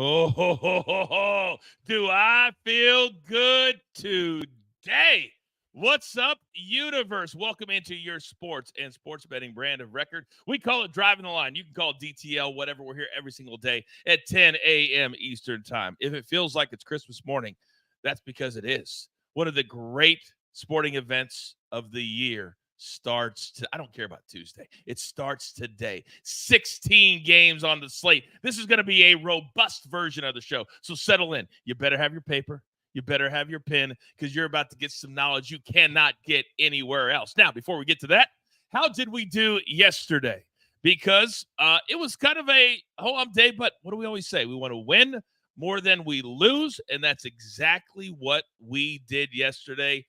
Oh, do I feel good today? What's up, universe? Welcome into your sports and sports betting brand of record. We call it Driving the Line. You can call it DTL, whatever. We're here every single day at 10 a.m. Eastern time. If it feels like it's Christmas morning, that's because it is. One of the great sporting events of the year starts I don't care about Tuesday. It starts today. 16 games on the slate. This is going to be a robust version of the show. So settle in. You better have your paper. You better have your pen because you're about to get some knowledge you cannot get anywhere else. Now, before we get to that, how did we do yesterday? Because it was kind of a home day, but what do we always say? We want to win more than we lose, and that's exactly what we did yesterday.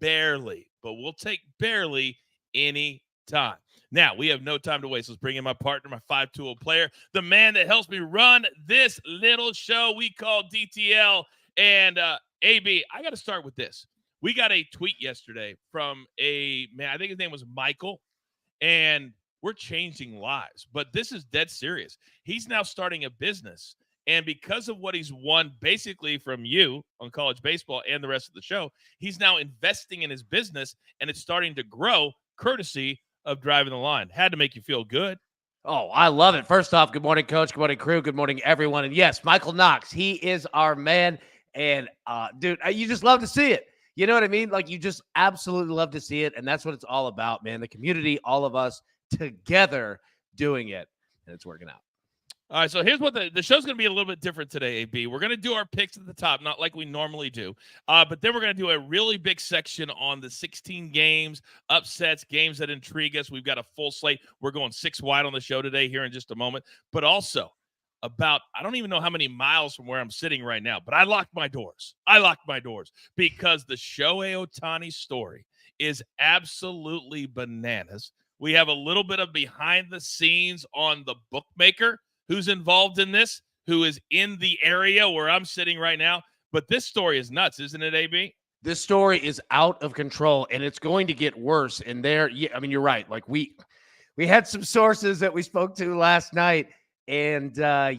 Barely, but we'll take barely any time. Now, we have no time to waste. Let's bring in my partner, my 5-tool player, the man that helps me run this little show we call DTL. And AB, I got to start with this. We got a tweet yesterday from a man, I think his name was Michael, and we're changing lives. But this is dead serious. He's now starting a business. And because of what he's won basically from you on college baseball and the rest of the show, he's now investing in his business, and it's starting to grow courtesy of Driving the Line. Had to make you feel good. Oh, I love it. First off, good morning, Coach. Good morning, crew. Good morning, everyone. And yes, Michael Knox, he is our man. And, dude, you just love to see it. You know what I mean? Like, you just absolutely love to see it. And that's what it's all about, man. The community, all of us together doing it. And it's working out. All right, so here's what the show's going to be a little bit different today, AB. We're going to do our picks at the top, not like we normally do. But then we're going to do a really big section on the 16 games, upsets, games that intrigue us. We've got a full slate. We're going 6 wide on the show today here in just a moment. But also about, I don't even know how many miles from where I'm sitting right now, but I locked my doors. Because the Shohei Ohtani story is absolutely bananas. We have a little bit of behind the scenes on the bookmaker who's involved in this, who is in the area where I'm sitting right now. But this story is nuts, isn't it, AB? This story is out of control, and it's going to get worse. And yeah, I mean, you're right. Like, we had some sources that we spoke to last night, and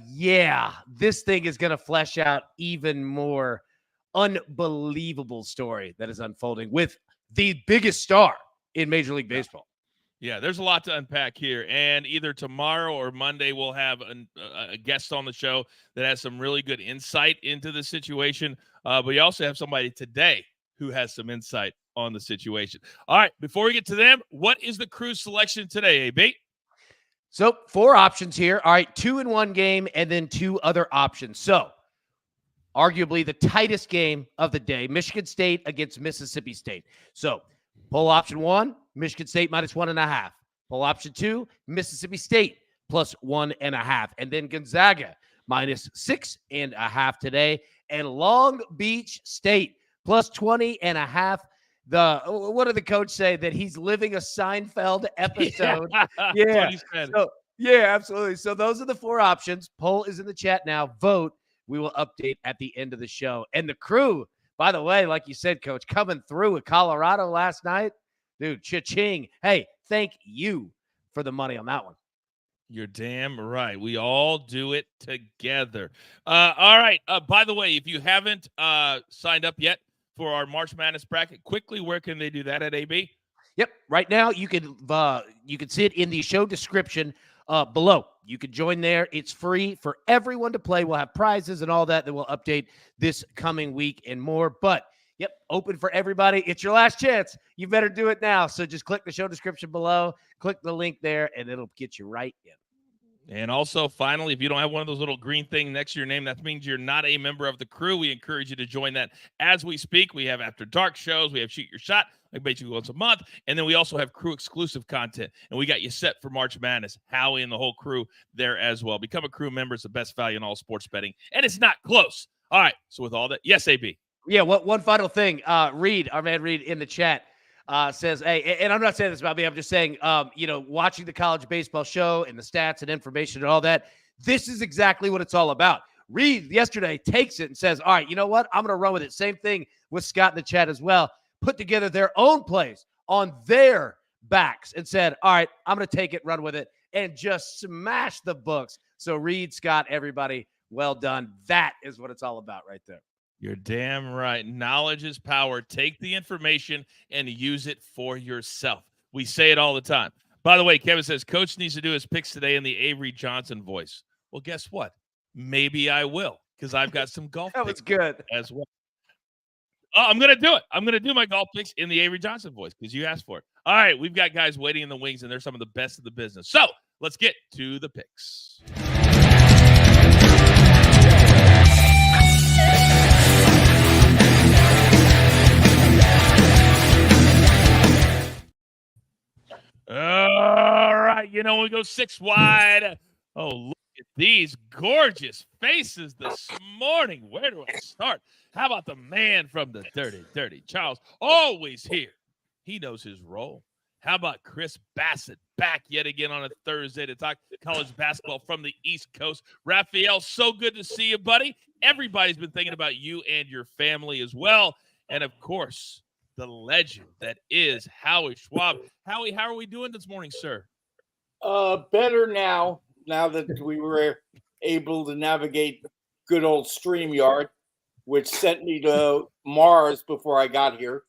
yeah, this thing is going to flesh out even more unbelievable story that is unfolding with the biggest star in Major League Baseball. Yeah, there's a lot to unpack here, and either tomorrow or Monday we'll have a guest on the show that has some really good insight into the situation, but we also have somebody today who has some insight on the situation. All right, before we get to them, what is the crew selection today, AB? So 4 options here. All right, 2-in-1 game and then 2 other options. So arguably the tightest game of the day, Michigan State against Mississippi State. So poll option 1, Michigan State minus 1.5. Poll option 2, Mississippi State plus 1.5. And then Gonzaga minus 6.5 today. And Long Beach State plus 20.5. What did the coach say? That he's living a Seinfeld episode. Yeah. Yeah, absolutely. So those are the 4 options. Poll is in the chat now. Vote. We will update at the end of the show. And the crew, by the way, like you said, Coach, coming through with Colorado last night. Dude, cha-ching. Hey, thank you for the money on that one. You're damn right. We all do it together. All right. By the way, if you haven't signed up yet for our March Madness bracket, quickly, where can they do that at, AB? Yep. Right now, you can see it in the show description below. You can join there. It's free for everyone to play. We'll have prizes and all that we'll update this coming week and more. But yep, open for everybody. It's your last chance. You better do it now. So just click the show description below, click the link there, and it'll get you right in. And also, finally, if you don't have one of those little green things next to your name, that means you're not a member of the crew. We encourage you to join that as we speak. We have After Dark shows. We have Shoot Your Shot, like basically once a month. And then we also have crew-exclusive content. And we got you set for March Madness. Howie and the whole crew there as well. Become a crew member. It's the best value in all sports betting. And it's not close. All right, so with all that, yes, AB. Yeah, one final thing. Reed, our man Reed in the chat, says, hey, and I'm not saying this about me. I'm just saying, watching the college baseball show and the stats and information and all that, this is exactly what it's all about. Reed yesterday takes it and says, all right, you know what? I'm going to run with it. Same thing with Scott in the chat as well. Put together their own plays on their backs and said, all right, I'm going to take it, run with it, and just smash the books. So Reed, Scott, everybody, Well done. That is what it's all about right there. You're damn right. Knowledge is power. Take the information and use it for yourself. We say it all the time. By the way, Kevin says Coach needs to do his picks today in the Avery Johnson voice. Well, guess what? Maybe I will, because I've got some golf That picks was good. as well. Oh, I'm going to do it. I'm going to do my golf picks in the Avery Johnson voice because you asked for it. All right, we've got guys waiting in the wings, and they're some of the best of the business. So let's get to the picks. All right, we go 6 wide. Oh, look at these gorgeous faces this morning. Where do I start? How about the man from the dirty Charles? Always here. He knows his role. How about Chris Bassett back yet again on a Thursday to talk college basketball from the East Coast? Raphael, so good to see you, buddy. Everybody's been thinking about you and your family as well. And, of course, the legend that is Howie Schwab. Howie, how are we doing this morning, sir? Better now that we were able to navigate good old StreamYard, which sent me to Mars before I got here,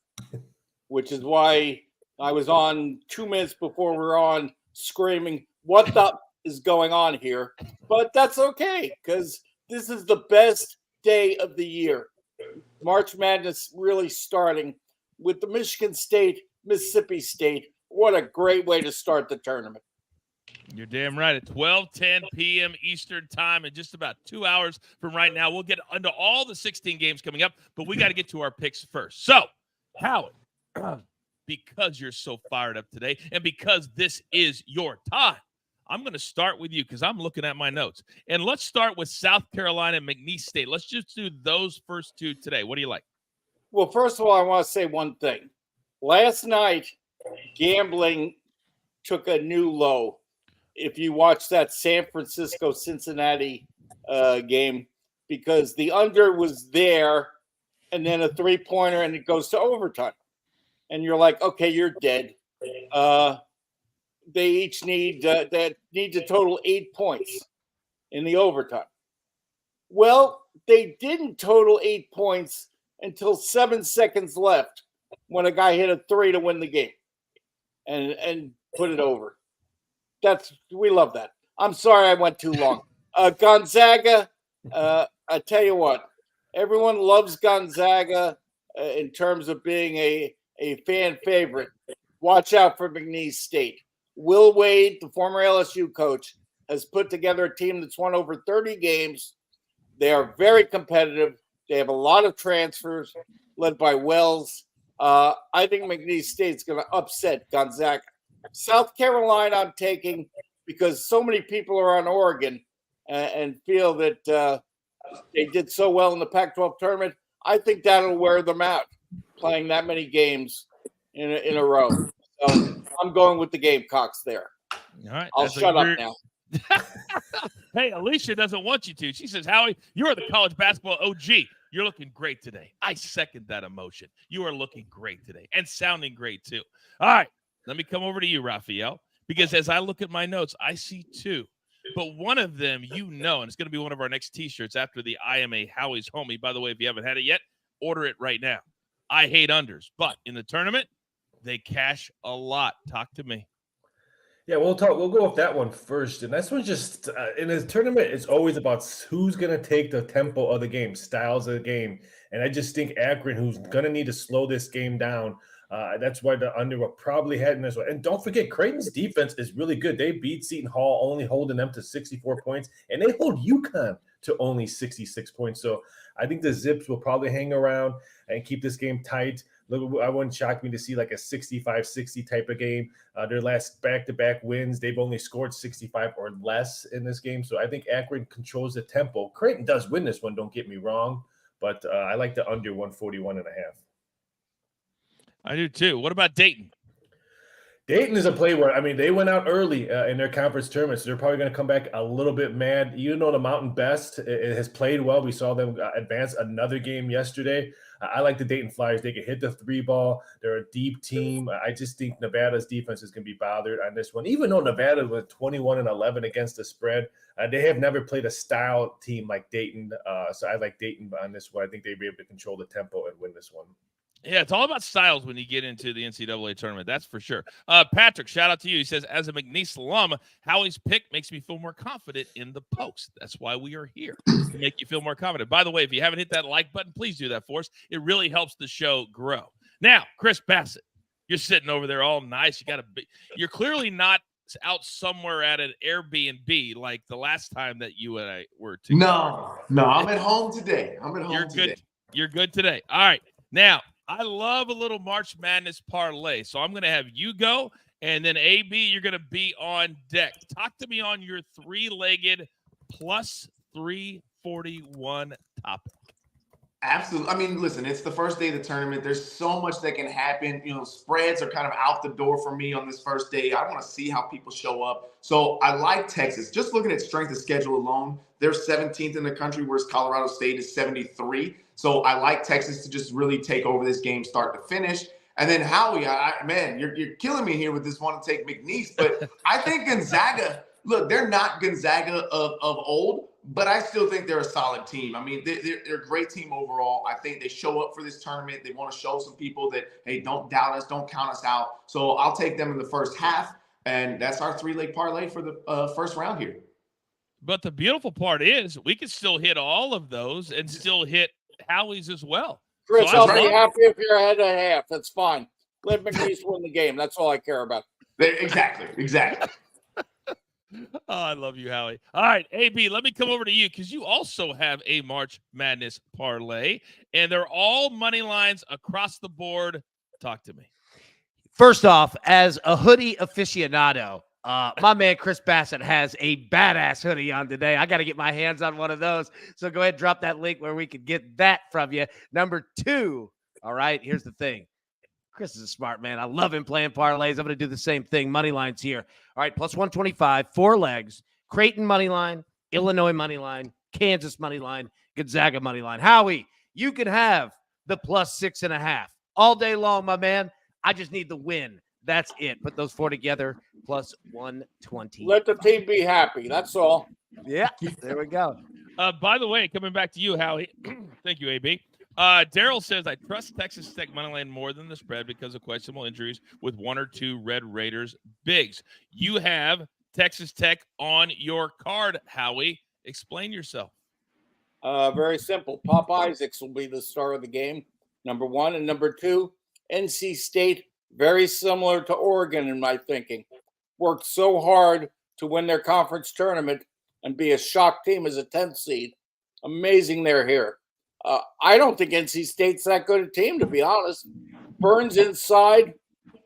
which is why I was on 2 minutes before we were on screaming, what the is going on here? But that's okay, because this is the best day of the year. March Madness really starting with the Michigan State, Mississippi State. What a great way to start the tournament. You're damn right. At 12:10 p.m. Eastern time, in just about 2 hours from right now, we'll get into all the 16 games coming up, but we got to get to our picks first. So, Howie, because you're so fired up today and because this is your time, I'm going to start with you because I'm looking at my notes. And let's start with South Carolina and McNeese State. Let's just do those first two today. What do you like? Well, first of all, I want to say one thing. Last night, gambling took a new low. If you watch that San Francisco-Cincinnati game, because the under was there and then a three-pointer and it goes to overtime. And you're like, okay, you're dead. They each need to total 8 points in the overtime. Well, they didn't total 8 points until 7 seconds left when a guy hit a three to win the game and put it over. We love that. I'm sorry I went too long. Gonzaga, I tell you what, everyone loves Gonzaga in terms of being a fan favorite. Watch out for McNeese State. Will Wade, the former LSU coach, has put together a team that's won over 30 games. They are very competitive. They have a lot of transfers led by Wells. I think McNeese State's going to upset Gonzaga. South Carolina I'm taking because so many people are on Oregon and feel that they did so well in the Pac-12 tournament. I think that'll wear them out, playing that many games in a row. So I'm going with the Gamecocks there. All right, I'll shut up now. Hey, Alicia doesn't want you to. She says, Howie, you are the college basketball OG. You're looking great today. I second that emotion. You are looking great today and sounding great too. All right, let me come over to you, Raphael, because as I look at my notes, I see two. But one of them, and it's going to be one of our next T-shirts after the I Am a Howie's Homie. By the way, if you haven't had it yet, order it right now. I hate unders, but in the tournament, they cash a lot. Talk to me. Yeah, we'll go with that one first. And that's one just in a tournament, it's always about who's going to take the tempo of the game, styles of the game. And I just think Akron, who's going to need to slow this game down, that's why the under will probably head in this way. And don't forget, Creighton's defense is really good. They beat Seton Hall, only holding them to 64 points. And they hold UConn to only 66 points. So I think the Zips will probably hang around and keep this game tight. I wouldn't shock me to see like a 65-60 type of game. Their last back-to-back wins, they've only scored 65 or less in this game. So I think Akron controls the tempo. Creighton does win this one, don't get me wrong. But I like the under 141.5. I do too. What about Dayton? Dayton is a play where, they went out early in their conference tournament, so they're probably going to come back a little bit mad. The Mountain Best it has played well. We saw them advance another game yesterday. I like the Dayton Flyers. They can hit the 3-ball. They're a deep team. I just think Nevada's defense is going to be bothered on this one. Even though Nevada was 21-11 against the spread, they have never played a style team like Dayton. So I like Dayton on this one. I think they'll be able to control the tempo and win this one. Yeah, it's all about styles when you get into the NCAA tournament. That's for sure. Patrick, shout out to you. He says, as a McNeese alum, Howie's pick makes me feel more confident in the post. That's why we are here, to make you feel more confident. By the way, if you haven't hit that like button, please do that for us. It really helps the show grow. Now, Chris Bassett, you're sitting over there all nice. You're clearly not out somewhere at an Airbnb like the last time that you and I were together. No, I'm at home today. You're good today. All right. Now, I love a little March Madness parlay, so I'm going to have you go, and then AB, you're going to be on deck. Talk to me on your three-legged plus 341 topic. Absolutely. I mean, listen, it's the first day of the tournament. There's so much that can happen. Spreads are kind of out the door for me on this first day. I want to see how people show up. So I like Texas. Just looking at strength of schedule alone, they're 17th in the country, whereas Colorado State is 73. So I like Texas to just really take over this game start to finish. And then Howie, man, you're killing me here with this one to take McNeese. But I think Gonzaga, look, they're not Gonzaga of old, but I still think they're a solid team. I mean, they're a great team overall. I think they show up for this tournament. They want to show some people that, hey, don't doubt us, don't count us out. So I'll take them in the first half, and that's our three-leg parlay for the first round here. But the beautiful part is we can still hit all of those and still hit Howie's as well. Chris, So I'll be happy if you're ahead of half. That's fine. Let McNeese win the game. That's all I care about. Exactly. Oh, I love you, Howie. All right, AB, let me come over to you because you also have a March Madness parlay, and they're all money lines across the board. Talk to me. First off, as a hoodie aficionado, my man Chris Bassett has a badass hoodie on today. I got to get my hands on one of those. So go ahead and drop that link where we can get that from you. Number two, all right, here's the thing. Chris is a smart man. I love him playing parlays. I'm going to do the same thing. Money lines here. All right, plus 125, 4 legs. Creighton money line, Illinois money line, Kansas money line, Gonzaga money line. Howie, you can have the plus 6.5 all day long, my man. I just need the win. That's it. Put those 4 together, plus 120. Let the team be happy. That's all. Yeah, there we go. By the way, coming back to you, Howie. Thank you, AB. Daryl says, I trust Texas Tech moneyline more than the spread because of questionable injuries with 1 or 2 Red Raiders bigs. You have Texas Tech on your card, Howie. Explain yourself. Very simple. Pop Isaacs will be the star of the game, number 1. And number 2, NC State, very similar to Oregon in my thinking. Worked so hard to win their conference tournament and be a shock team as a 10th seed. Amazing they're here. I don't think NC State's that good a team, to be honest. Burns inside,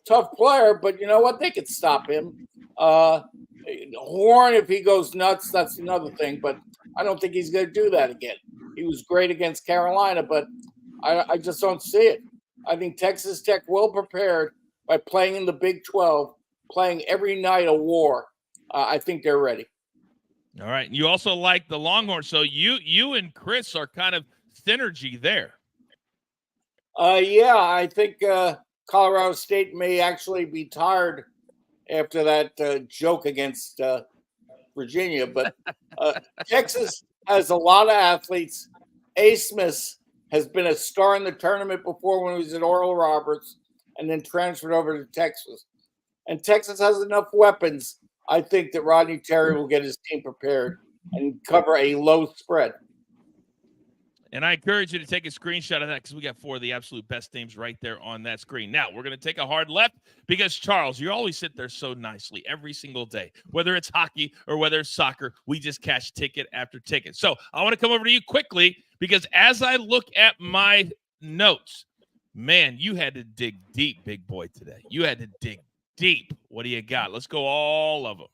tough player, but you know what? They could stop him. Horn, if he goes nuts, that's another thing, but I don't think he's going to do that again. He was great against Carolina, but I just don't see it. I think Texas Tech well prepared by playing in the Big 12, playing every night a war. I think they're ready. All right. You also like the Longhorns, so you and Chris are kind of synergy there. Yeah, I think Colorado State may actually be tired after that joke against Virginia, but Texas has a lot of athletes. A. Smith has been a star in the tournament before when he was at Oral Roberts and then transferred over to Texas. And Texas has enough weapons, I think, that Rodney Terry will get his team prepared and cover a low spread. And I encourage you to take a screenshot of that because we got 4 of the absolute best teams right there on that screen. Now, we're going to take a hard left because, Charles, you always sit there so nicely every single day. Whether it's hockey or whether it's soccer, we just cash ticket after ticket. So I want to come over to you quickly because as I look at my notes, man, you had to dig deep, big boy, today. You had to dig deep. What do you got? Let's go all of them.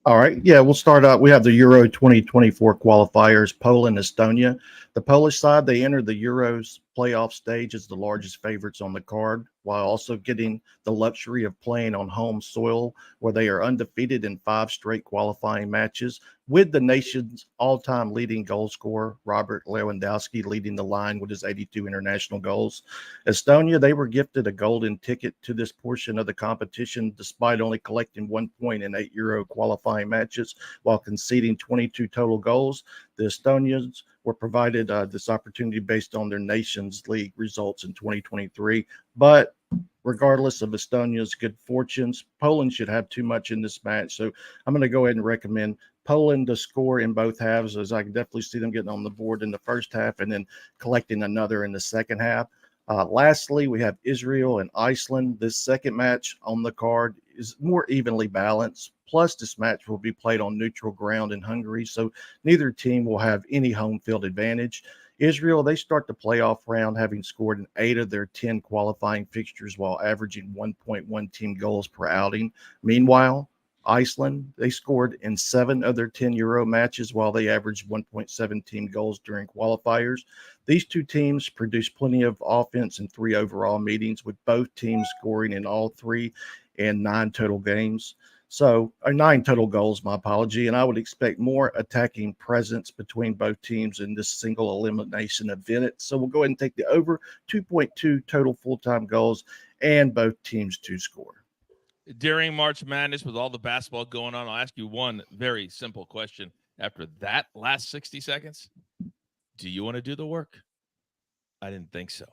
All right. Yeah, we'll start out. We have the Euro 2024 qualifiers, Poland, Estonia. The Polish side, they entered the Euros playoff stage as the largest favorites on the card. while also getting the luxury of playing on home soil where they are undefeated in 5 straight qualifying matches, with the nation's all-time leading goal scorer, Robert Lewandowski, leading the line with his 82 international goals. Estonia, they were gifted a golden ticket to this portion of the competition despite only collecting 1 point in 8 Euro qualifying matches while conceding 22 total goals. The Estonians were provided this opportunity based on their nation's league results in 2023. But regardless of Estonia's good fortunes, Poland should have too much in this match. So I'm going to go ahead and recommend Poland to score in both halves, as I can definitely see them getting on the board in the first half and then collecting another in the second half. Lastly, we have Israel and Iceland. This second match on the card is more evenly balanced. Plus, this match will be played on neutral ground in Hungary, so neither team will have any home field advantage. Israel, they start the playoff round having scored in 8 of their 10 qualifying fixtures while averaging 1.1 team goals per outing. Meanwhile, Iceland, they scored in 7 of their 10 Euro matches while they averaged 1.7 team goals during qualifiers. These two teams produced plenty of offense in 3 overall meetings, with both teams scoring in all 3 and 9 total games. So, 9 total goals, my apology. And I would expect more attacking presence between both teams in this single elimination event. So we'll go ahead and take the over 2.2 total full-time goals and both teams to score. During March Madness, with all the basketball going on, I'll ask you one very simple question. After that last 60 seconds, do you want to do the work? I didn't think so.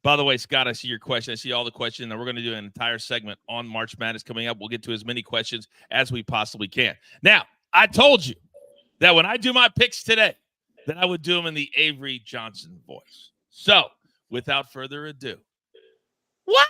By the way, Scott, I see your question. I see all the questions, and we're going to do an entire segment on March Madness coming up. We'll get to as many questions as we possibly can. Now, I told you that when I do my picks today, that I would do them in the Avery Johnson voice. So, without further ado, what?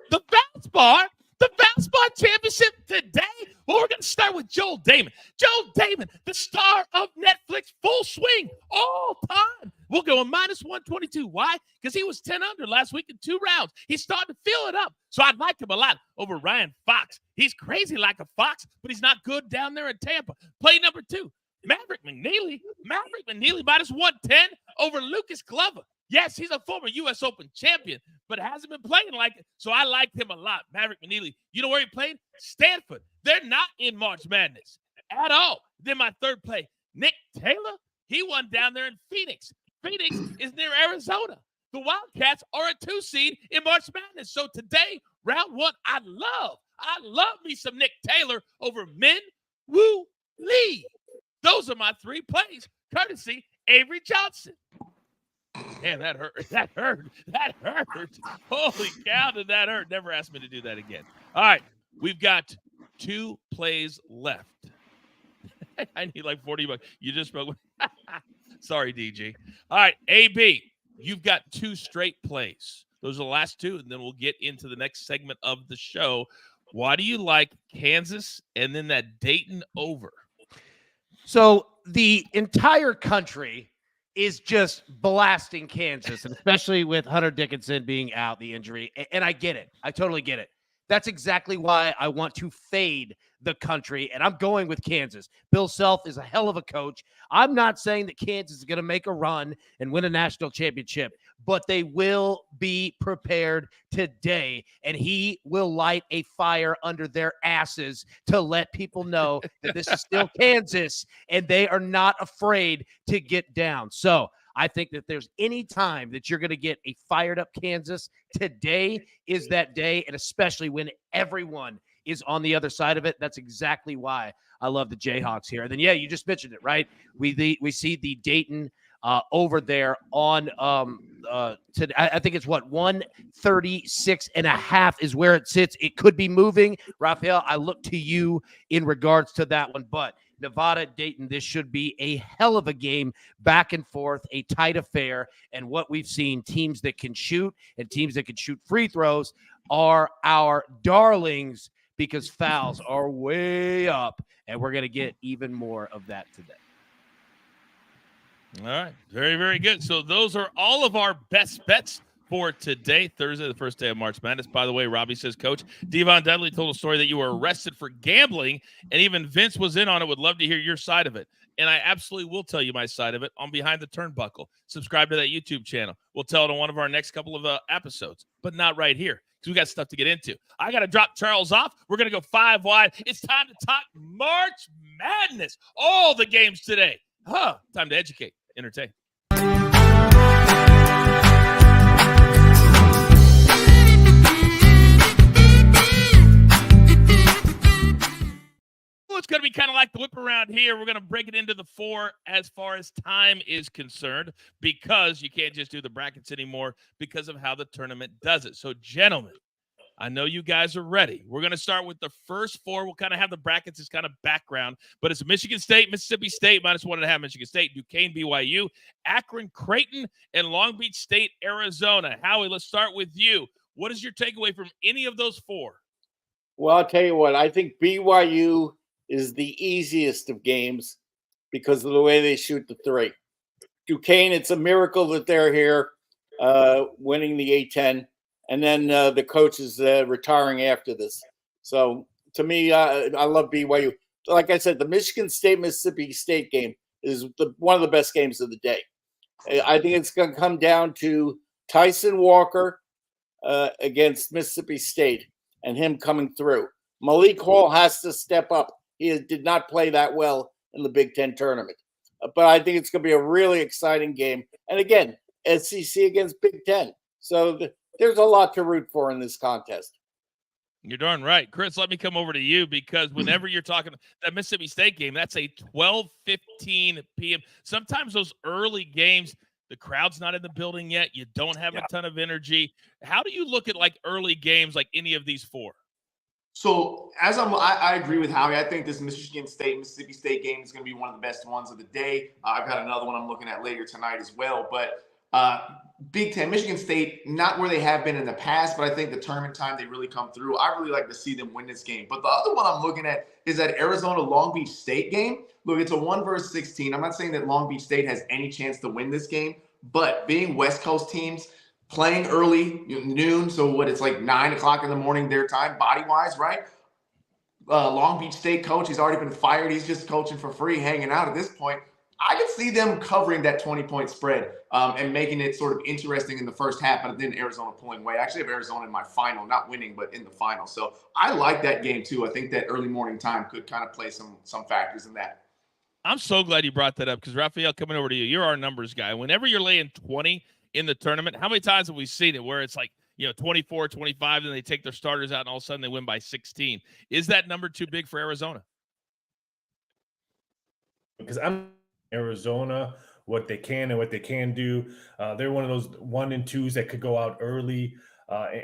The Valspar? The Valspar Championship today? Well, we're going to start with Joel Damon. Joel Damon, the star of Netflix, full swing, all time. We'll go minus 122. Why? Because he was 10 under last week in 2 rounds. He's starting to fill it up. So I like him a lot over Ryan Fox. He's crazy like a fox, but he's not good down there in Tampa. Play number 2, Maverick McNeely. Maverick McNeely minus 110 over Lucas Glover. Yes, he's a former U.S. Open champion, but hasn't been playing like it. So I like him a lot. Maverick McNeely. You know where he played? Stanford. They're not in March Madness at all. Then my third play, Nick Taylor. He won down there in Phoenix. Phoenix is near Arizona. The Wildcats are a 2 seed in March Madness. So today, round 1, I love me some Nick Taylor over Min Woo Lee. Those are my 3 plays, courtesy Avery Johnson. Man, that hurt. That hurt. Holy cow, did that hurt. Never ask me to do that again. All right, we've got 2 plays left. I need like $40. You just spoke with Sorry, DG. All right, AB, you've got 2 straight plays. Those are the last 2, and then we'll get into the next segment of the show. Why do you like Kansas and then that Dayton over? So the entire country is just blasting Kansas, and especially with Hunter Dickinson being out, the injury. And I get it. I totally get it. That's exactly why I want to fade the country, and I'm going with Kansas. Bill Self is a hell of a coach. I'm not saying that Kansas is going to make a run and win a national championship, but they will be prepared today, and he will light a fire under their asses to let people know that this is still Kansas, and they are not afraid to get down. So I think that there's any time that you're going to get a fired up Kansas, today is that day, and especially when everyone is on the other side of it. That's exactly why I love the Jayhawks here. And then, yeah, you just mentioned it, right? We see the Dayton over there on I think it's 136.5 is where it sits. It could be moving. Raphael, I look to you in regards to that one, but Nevada, Dayton, this should be a hell of a game, back and forth, a tight affair. And what we've seen, teams that can shoot and teams that can shoot free throws are our darlings, because fouls are way up, and we're going to get even more of that today. All right. Very, very good. So those are all of our best bets for today, Thursday, the first day of March Madness. By the way, Robbie says, Coach, Devon Dudley told a story that you were arrested for gambling, and even Vince was in on it. Would love to hear your side of it. And I absolutely will tell you my side of it on Behind the Turnbuckle. Subscribe to that YouTube channel. We'll tell it on one of our next couple of episodes, but not right here. because we got stuff to get into. I got to drop Charles off. We're going to go 5 wide. It's time to talk March Madness. All the games today. Time to educate, entertain. It's going to be kind of like the whip around here. We're going to break it into the 4 as far as time is concerned, because you can't just do the brackets anymore because of how the tournament does it. So, gentlemen, I know you guys are ready. We're going to start with the first 4. We'll kind of have the brackets as kind of background, but it's Michigan State, Mississippi State, -1.5 Michigan State, Duquesne, BYU, Akron, Creighton, and Long Beach State, Arizona. Howie, let's start with you. What is your takeaway from any of those 4? Well, I'll tell you what, I think BYU is the easiest of games because of the way they shoot the 3. Duquesne, it's a miracle that they're here winning the A-10, and then the coach is retiring after this. So to me, I love BYU. Like I said, the Michigan State-Mississippi State game is one of the best games of the day. I think it's going to come down to Tyson Walker against Mississippi State and him coming through. Malik Hall has to step up. He did not play that well in the Big Ten tournament. But I think it's going to be a really exciting game. And again, SEC against Big Ten. So there's a lot to root for in this contest. You're darn right. Chris, let me come over to you, because whenever you're talking that Mississippi State game, that's a 12:15 p.m. Sometimes those early games, the crowd's not in the building yet. You don't have a ton of energy. How do you look at like early games like any of these 4? So I agree with Howie. I think this Michigan State, Mississippi State game is going to be one of the best ones of the day. I've got another one I'm looking at later tonight as well. But Big Ten, Michigan State, not where they have been in the past, but I think the tournament time they really come through. I really like to see them win this game. But the other one I'm looking at is that Arizona-Long Beach State game. Look, it's a 1 versus 16. I'm not saying that Long Beach State has any chance to win this game, but being West Coast teams, playing early, noon, so it's like 9 o'clock in the morning their time, body-wise, right? Long Beach State coach, he's already been fired. He's just coaching for free, hanging out at this point. I can see them covering that 20-point spread and making it sort of interesting in the first half, but then Arizona pulling away. I actually have Arizona in my final, not winning, but in the final. So I like that game too. I think that early morning time could kind of play some factors in that. I'm so glad you brought that up, because Raphael, coming over to you, you're our numbers guy. Whenever you're laying 20 in the tournament, how many times have we seen it where it's like, 24, 25, and they take their starters out and all of a sudden they win by 16? Is that number too big for Arizona? Because I'm Arizona, what they can and what they can do. They're one of those 1 and 2s that could go out early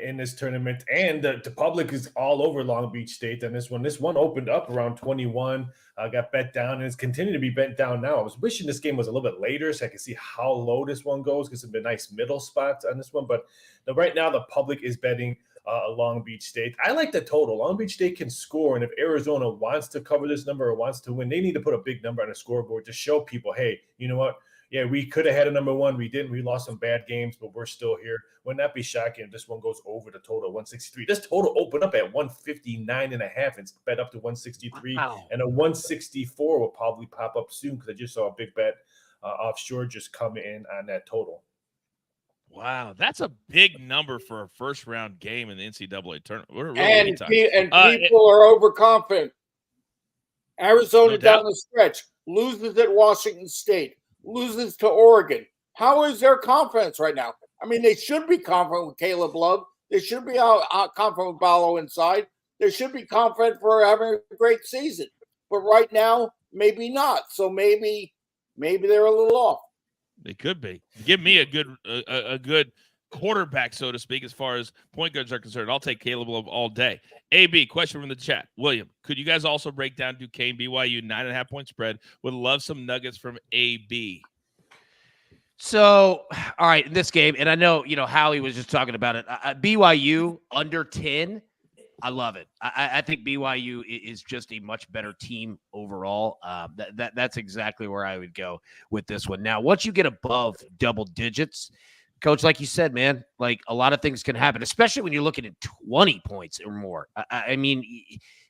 in this tournament. And the public is all over Long Beach State on this one. This one opened up around 21, got bet down, and it's continued to be bet down now. I was wishing this game was a little bit later so I could see how low this one goes, because it's been nice middle spots on this one. But right now the public is betting Long Beach State. I like the total. Long Beach State can score, and if Arizona wants to cover this number or wants to win, they need to put a big number on the scoreboard to show people, hey, you know what? Yeah, we could have had a number 1. We didn't. We lost some bad games, but we're still here. Wouldn't that be shocking if this one goes over the total 163? This total opened up at 159.5 and it's bet up to 163. Wow. And a 164 will probably pop up soon, because I just saw a big bet offshore just come in on that total. Wow, that's a big number for a first-round game in the NCAA tournament. We're really and people are overconfident. Arizona down the stretch loses at Washington State, loses to Oregon. How is their confidence right now? I mean, they should be confident with Caleb Love. They should be confident with Ballo inside. They should be confident for having a great season. But right now, maybe not. So maybe they're a little off. They could be. Give me a good quarterback, so to speak, as far as point guards are concerned. I'll take Caleb Love all day. AB, question from the chat. William, could you guys also break down Duquesne BYU 9.5-point spread? Would love some nuggets from AB. So, all right, in this game, and I know, Howie was just talking about it. BYU under 10, I love it. I think BYU is just a much better team overall. That's exactly where I would go with this one. Now, once you get above double digits, Coach, like you said, man, like a lot of things can happen, especially when you're looking at 20 points or more. I mean,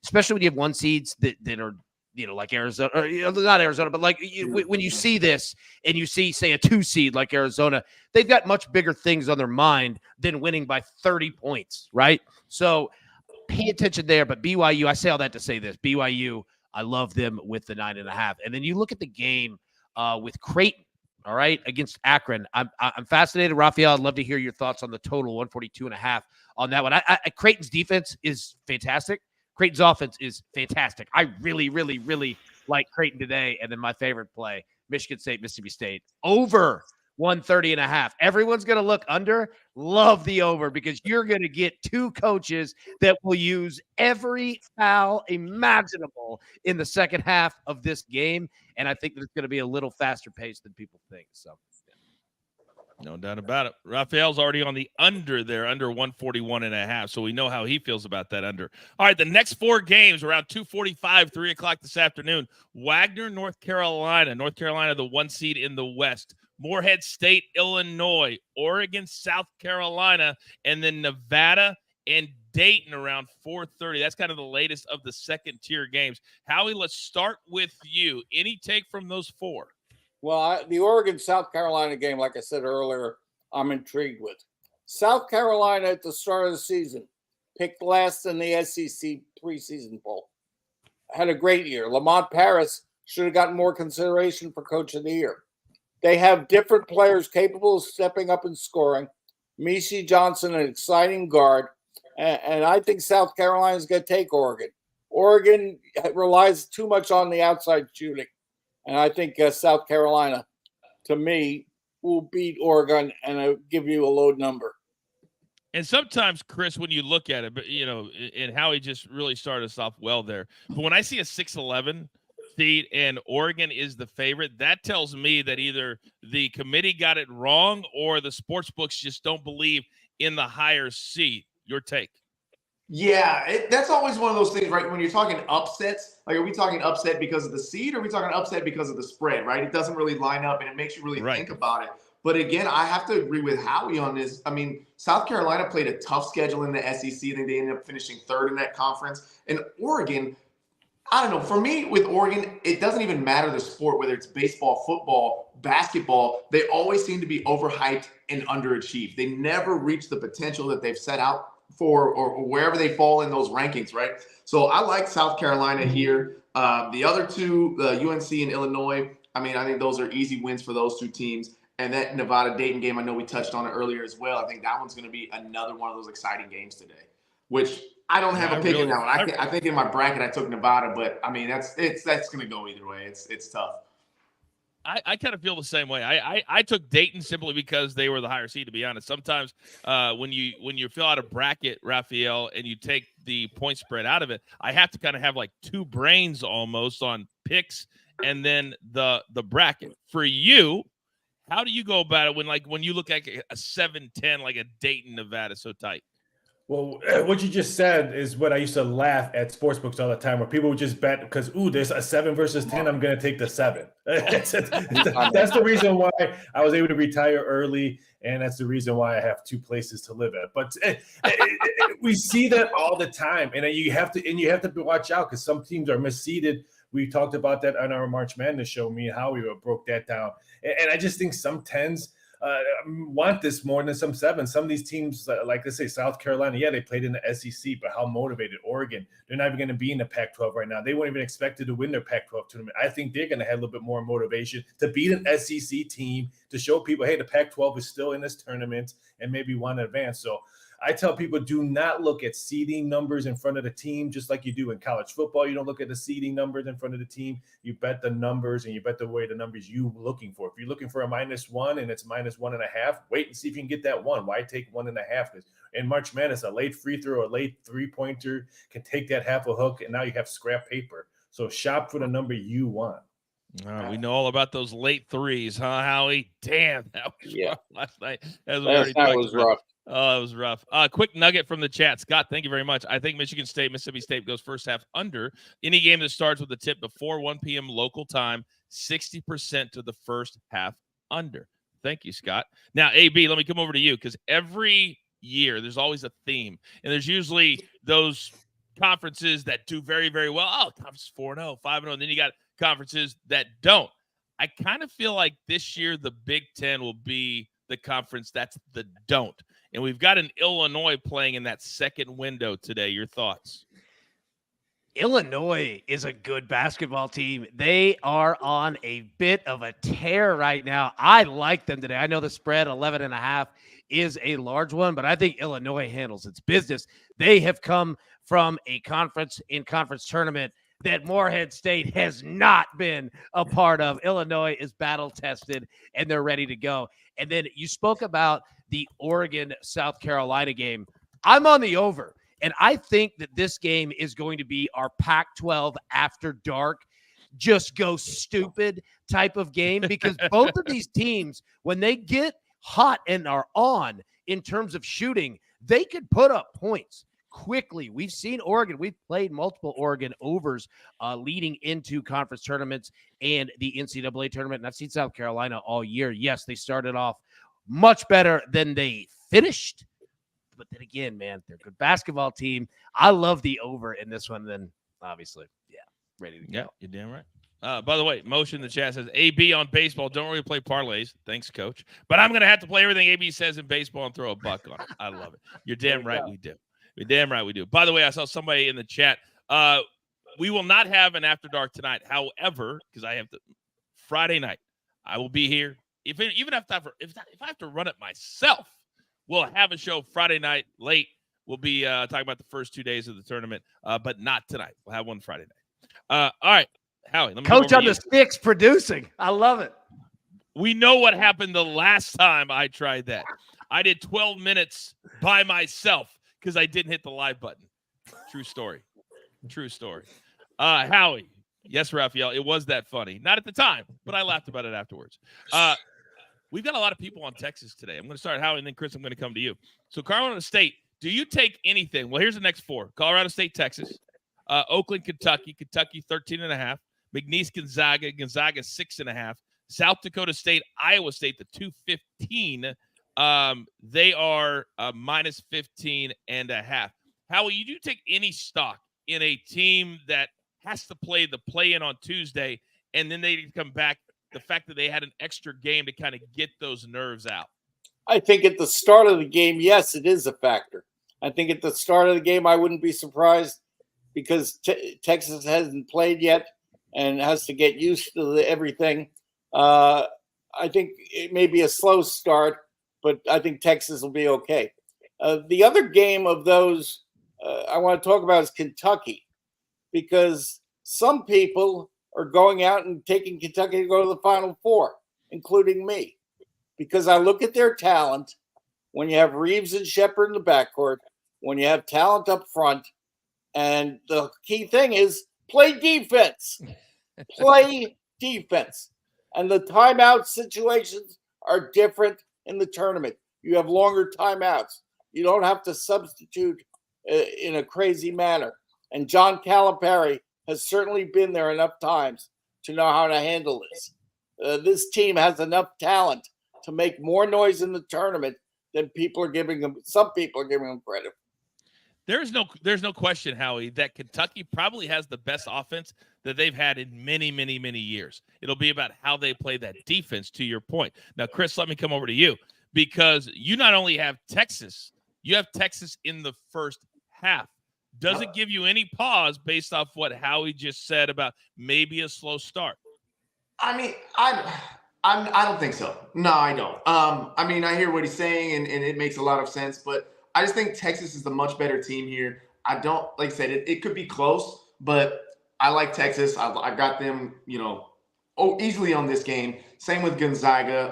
especially when you have 1 seeds that are, like Arizona, or not Arizona, but like when you see this and you see, say, a 2 seed like Arizona, they've got much bigger things on their mind than winning by 30 points, right? So pay attention there. But BYU, I say all that to say this: BYU, I love them with the 9.5. And then you look at the game with Creighton, all right, against Akron. I'm fascinated, Raphael. I'd love to hear your thoughts on the total 142.5 on that one. Creighton's defense is fantastic. Creighton's offense is fantastic. I really, really, really like Creighton today. And then my favorite play, Michigan State, Mississippi State, over 130.5. Everyone's going to look under. Love the over, because you're going to get two coaches that will use every foul imaginable in the second half of this game. And I think that it's going to be a little faster pace than people think. So, no doubt about it. Raphael's already on the under there, under 141.5. So we know how he feels about that under. All right, the next 4 games around 2:45, 3 o'clock this afternoon. Wagner, North Carolina. North Carolina, the 1 seed in the West. Morehead State, Illinois. Oregon, South Carolina. And then Nevada and Dayton around 4:30. That's kind of the latest of the second-tier games. Howie, let's start with you. Any take from those 4? Well, the Oregon-South Carolina game, like I said earlier, I'm intrigued with. South Carolina at the start of the season picked last in the SEC preseason poll. Had a great year. Lamont Paris should have gotten more consideration for Coach of the Year. They have different players capable of stepping up and scoring. Mishi Johnson, an exciting guard. And I think South Carolina is going to take Oregon. Oregon relies too much on the outside shooting. And I think South Carolina, to me, will beat Oregon, and I'll give you a low number. And sometimes, Chris, when you look at it, but and Howie just really started us off well there. But when I see a 6-11 seed and Oregon is the favorite, that tells me that either the committee got it wrong or the sports books just don't believe in the higher seed. Your take? Yeah, that's always one of those things, right? When you're talking upsets, like, are we talking upset because of the seed, or are we talking upset because of the spread, right? It doesn't really line up, and it makes you really think about it. But again, I have to agree with Howie on this. I mean, South Carolina played a tough schedule in the SEC. I think they ended up finishing 3rd in that conference. And Oregon, I don't know. For me, with Oregon, it doesn't even matter the sport, whether it's baseball, football, basketball. They always seem to be overhyped and underachieved. They never reach the potential that they've set out for, or wherever they fall in those rankings, right? So I like South Carolina here. The other two, UNC and Illinois, I mean, I think those are easy wins for those 2 teams. And that Nevada-Dayton game, I know we touched on it earlier as well. I think that one's going to be another one of those exciting games today, which I don't have a pick in that one. I think in my bracket I took Nevada, but I mean, that's going to go either way. It's tough. I kind of feel the same way. I took Dayton simply because they were the higher seed, to be honest. Sometimes when you fill out a bracket, Raphael, and you take the point spread out of it, I have to kind of have like 2 brains almost on picks and then the bracket. For you, how do you go about it when you look at a 7-10, like a Dayton, Nevada, so tight? Well, what you just said is what I used to laugh at sportsbooks all the time, where people would just bet because, there's a 7 versus 10, I'm going to take the 7. That's the reason why I was able to retire early, and that's the reason why I have 2 places to live at. But we see that all the time, and you have to watch out because some teams are misseeded. We talked about that on our March Madness show. Me and Howie broke that down, and I just think some 10s want this more than some 7s. Some of these teams, like let's say South Carolina, yeah, they played in the SEC, but how motivated? Oregon, they're not even going to be in the Pac-12 right now. They weren't even expected to win their Pac-12 tournament. I think they're going to have a little bit more motivation to beat an SEC team, to show people, hey, the Pac-12 is still in this tournament and maybe want to advance. So I tell people, do not look at seeding numbers in front of the team, just like you do in college football. You don't look at the seeding numbers in front of the team. You bet the numbers, and you bet the way the numbers you're looking for. If you're looking for a -1 and it's -1.5, wait and see if you can get that 1. Why take 1.5? Because in March Madness, a late free throw or a late 3-pointer can take that half a hook, and now you have scrap paper. So shop for the number you want. We know all about those late 3s, huh, Howie? Damn, that was rough last night. Last night was rough. Oh, it was rough. Quick nugget from the chat. Scott, thank you very much. I think Michigan State, Mississippi State goes first half under. Any game that starts with a tip before 1 p.m. local time, 60% to the first half under. Thank you, Scott. Now, AB, let me come over to you, because every year there's always a theme, and there's usually those conferences that do very, very well. Oh, conference 4-0, 5-0. And then you got conferences that don't. I kind of feel like this year the Big Ten will be the conference that's the don't. And we've got an Illinois playing in that second window today. Your thoughts? Illinois is a good basketball team. They are on a bit of a tear right now. I like them today. I know the spread 11.5 is a large one, but I think Illinois handles its business. They have come from a conference tournament that Morehead State has not been a part of. Illinois is battle tested and they're ready to go. And then you spoke about the Oregon-South Carolina game. I'm on the over. And I think that this game is going to be our Pac-12 after dark, just go stupid type of game, because both of these teams, when they get hot and are on in terms of shooting, they could put up points quickly. We've seen Oregon. We've played multiple Oregon overs leading into conference tournaments and the NCAA tournament. And I've seen South Carolina all year. Yes, they started off much better than they finished. But then again, man, they're a good basketball team. I love the over in this one. Then obviously, yeah, ready to go. Yeah, you're damn right. By the way, Motion in the chat says, AB on baseball, don't really play parlays. Thanks, coach. But I'm going to have to play everything AB says in baseball and throw a buck on it. I love it. You're damn right we do. You're damn right we do. By the way, I saw somebody in the chat. We will not have an After Dark tonight. However, because I have to, Friday night, I will be here. If I have to run it myself, we'll have a show Friday night late. We'll be talking about the first 2 days of the tournament, but not tonight. We'll have one Friday night. All right, Howie. Let me Coach on the sticks producing. I love it. We know what happened the last time I tried that. I did 12 minutes by myself because I didn't hit the live button. True story. True story. Howie. Yes, Raphael. It was that funny. Not at the time, but I laughed about it afterwards. We've got a lot of people on Texas today. I'm going to start Howie, and then Chris, I'm going to come to you. So Colorado State, do you take anything? Well, here's the next four. Colorado State, Texas. Oakland, Kentucky. Kentucky, 13.5. McNeese, Gonzaga. Gonzaga, 6.5. South Dakota State, Iowa State, the 215. They are minus 15.5. Howie, you do take any stock in a team that has to play the play-in on Tuesday, and then they come back, the fact that they had an extra game to kind of get those nerves out? I think at the start of the game, yes, it is a factor. I think at the start of the game, I wouldn't be surprised because Texas hasn't played yet and has to get used to everything. I think it may be a slow start, but I think Texas will be okay. The other game of those I want to talk about is Kentucky, because some people are going out and taking Kentucky to go to the Final Four, including me, because I look at their talent. When you have Reeves and Shepherd in the backcourt, when you have talent up front, and the key thing is play defense. Play defense. And the timeout situations are different in the tournament. You have longer timeouts. You don't have to substitute in a crazy manner. And John Calipari has certainly been there enough times to know how to handle this. This team has enough talent to make more noise in the tournament than people are giving them. Some people are giving them credit. There's no question, Howie, that Kentucky probably has the best offense that they've had in many, many, many years. It'll be about how they play that defense, to your point. Now, Chris, let me come over to you, because you not only have Texas, you have Texas in the first half. Does it give you any pause based off what Howie just said about maybe a slow start? I mean, I don't think so. No, I don't. I mean, I hear what he's saying, and it makes a lot of sense, but I just think Texas is the much better team here. I don't, like I said, it could be close, but I like Texas. I got them, easily on this game. Same with Gonzaga.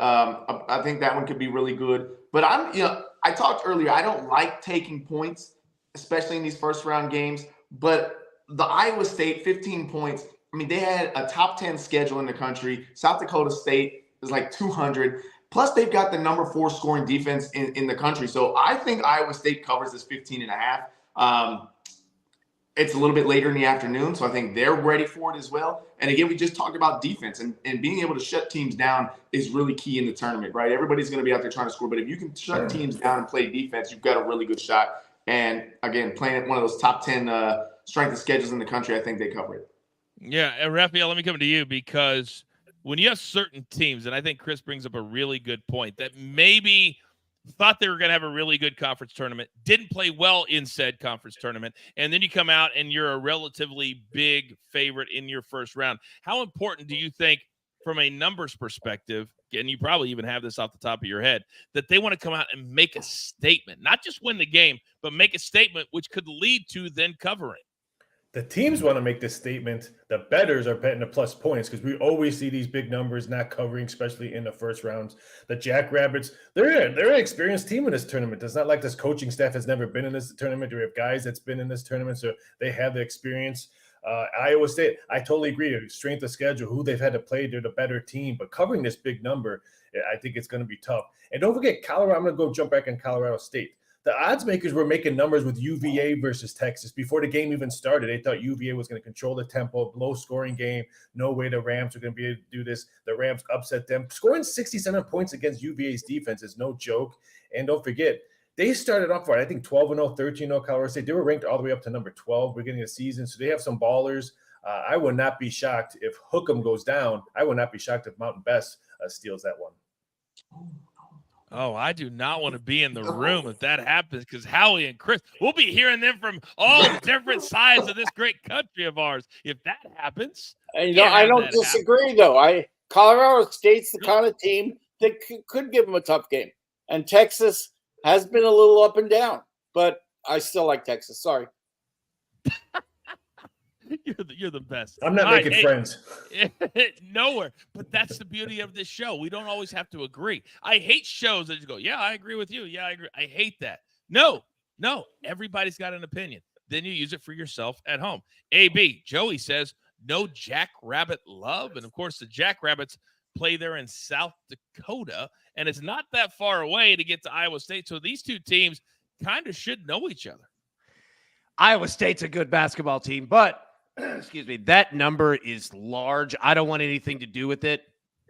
I think that one could be really good. But I talked earlier, I don't like taking points, especially in these first round games. But the Iowa State, 15 points. I mean, they had a top 10 schedule in the country. South Dakota State is like 200. Plus, they've got the number 4 scoring defense in the country. So I think Iowa State covers this 15.5. It's a little bit later in the afternoon, so I think they're ready for it as well. And again, we just talked about defense, and being able to shut teams down is really key in the tournament, right? Everybody's going to be out there trying to score, but if you can shut teams down and play defense, you've got a really good shot. And again, playing at one of those top 10 strength of schedules in the country, I think they cover it. Yeah, and Raphael, let me come to you because when you have certain teams, and I think Chris brings up a really good point, that maybe thought they were going to have a really good conference tournament, didn't play well in said conference tournament, and then you come out and you're a relatively big favorite in your first round. How important do you think, from a numbers perspective, and you probably even have this off the top of your head, that they want to come out and make a statement, not just win the game, but make a statement which could lead to then covering? The teams want to make this statement. The bettors are betting the plus points because we always see these big numbers not covering, especially in the first rounds. The Jackrabbits, they're an experienced team in this tournament. It's not like this coaching staff has never been in this tournament. We have guys that's been in this tournament, so they have the experience. Iowa State, I totally agree. Strength of schedule, who they've had to play, they're the better team. But covering this big number, I think it's going to be tough. And don't forget, Colorado. I'm going to go jump back in Colorado State. The odds makers were making numbers with UVA versus Texas before the game even started. They thought UVA was going to control the tempo, low-scoring game. No way the Rams are going to be able to do this. The Rams upset them. Scoring 67 points against UVA's defense is no joke. And don't forget, they started off right, I think 12-0, 13-0 Colorado State. They were ranked all the way up to number 12 beginning of the season, so they have some ballers. I would not be shocked if Hookem goes down. I would not be shocked if Mountain Best steals that one. Oh, I do not want to be in the room if that happens, because Howie and Chris, we'll be hearing them from all different sides of this great country of ours if that happens. And, I don't disagree, though. Colorado State's the kind of team that could give them a tough game. And Texas has been a little up and down, but I still like Texas. Sorry. You're the best. I'm not making friends. Nowhere. But that's the beauty of this show. We don't always have to agree. I hate shows that just go, yeah, I agree with you. Yeah, I agree. I hate that. No. Everybody's got an opinion. Then you use it for yourself at home. AB, Joey says, no Jackrabbit love. And, of course, the Jackrabbits play there in South Dakota, and it's not that far away to get to Iowa State. So these two teams kind of should know each other. Iowa State's a good basketball team, but excuse me, that number is large. I don't want anything to do with it,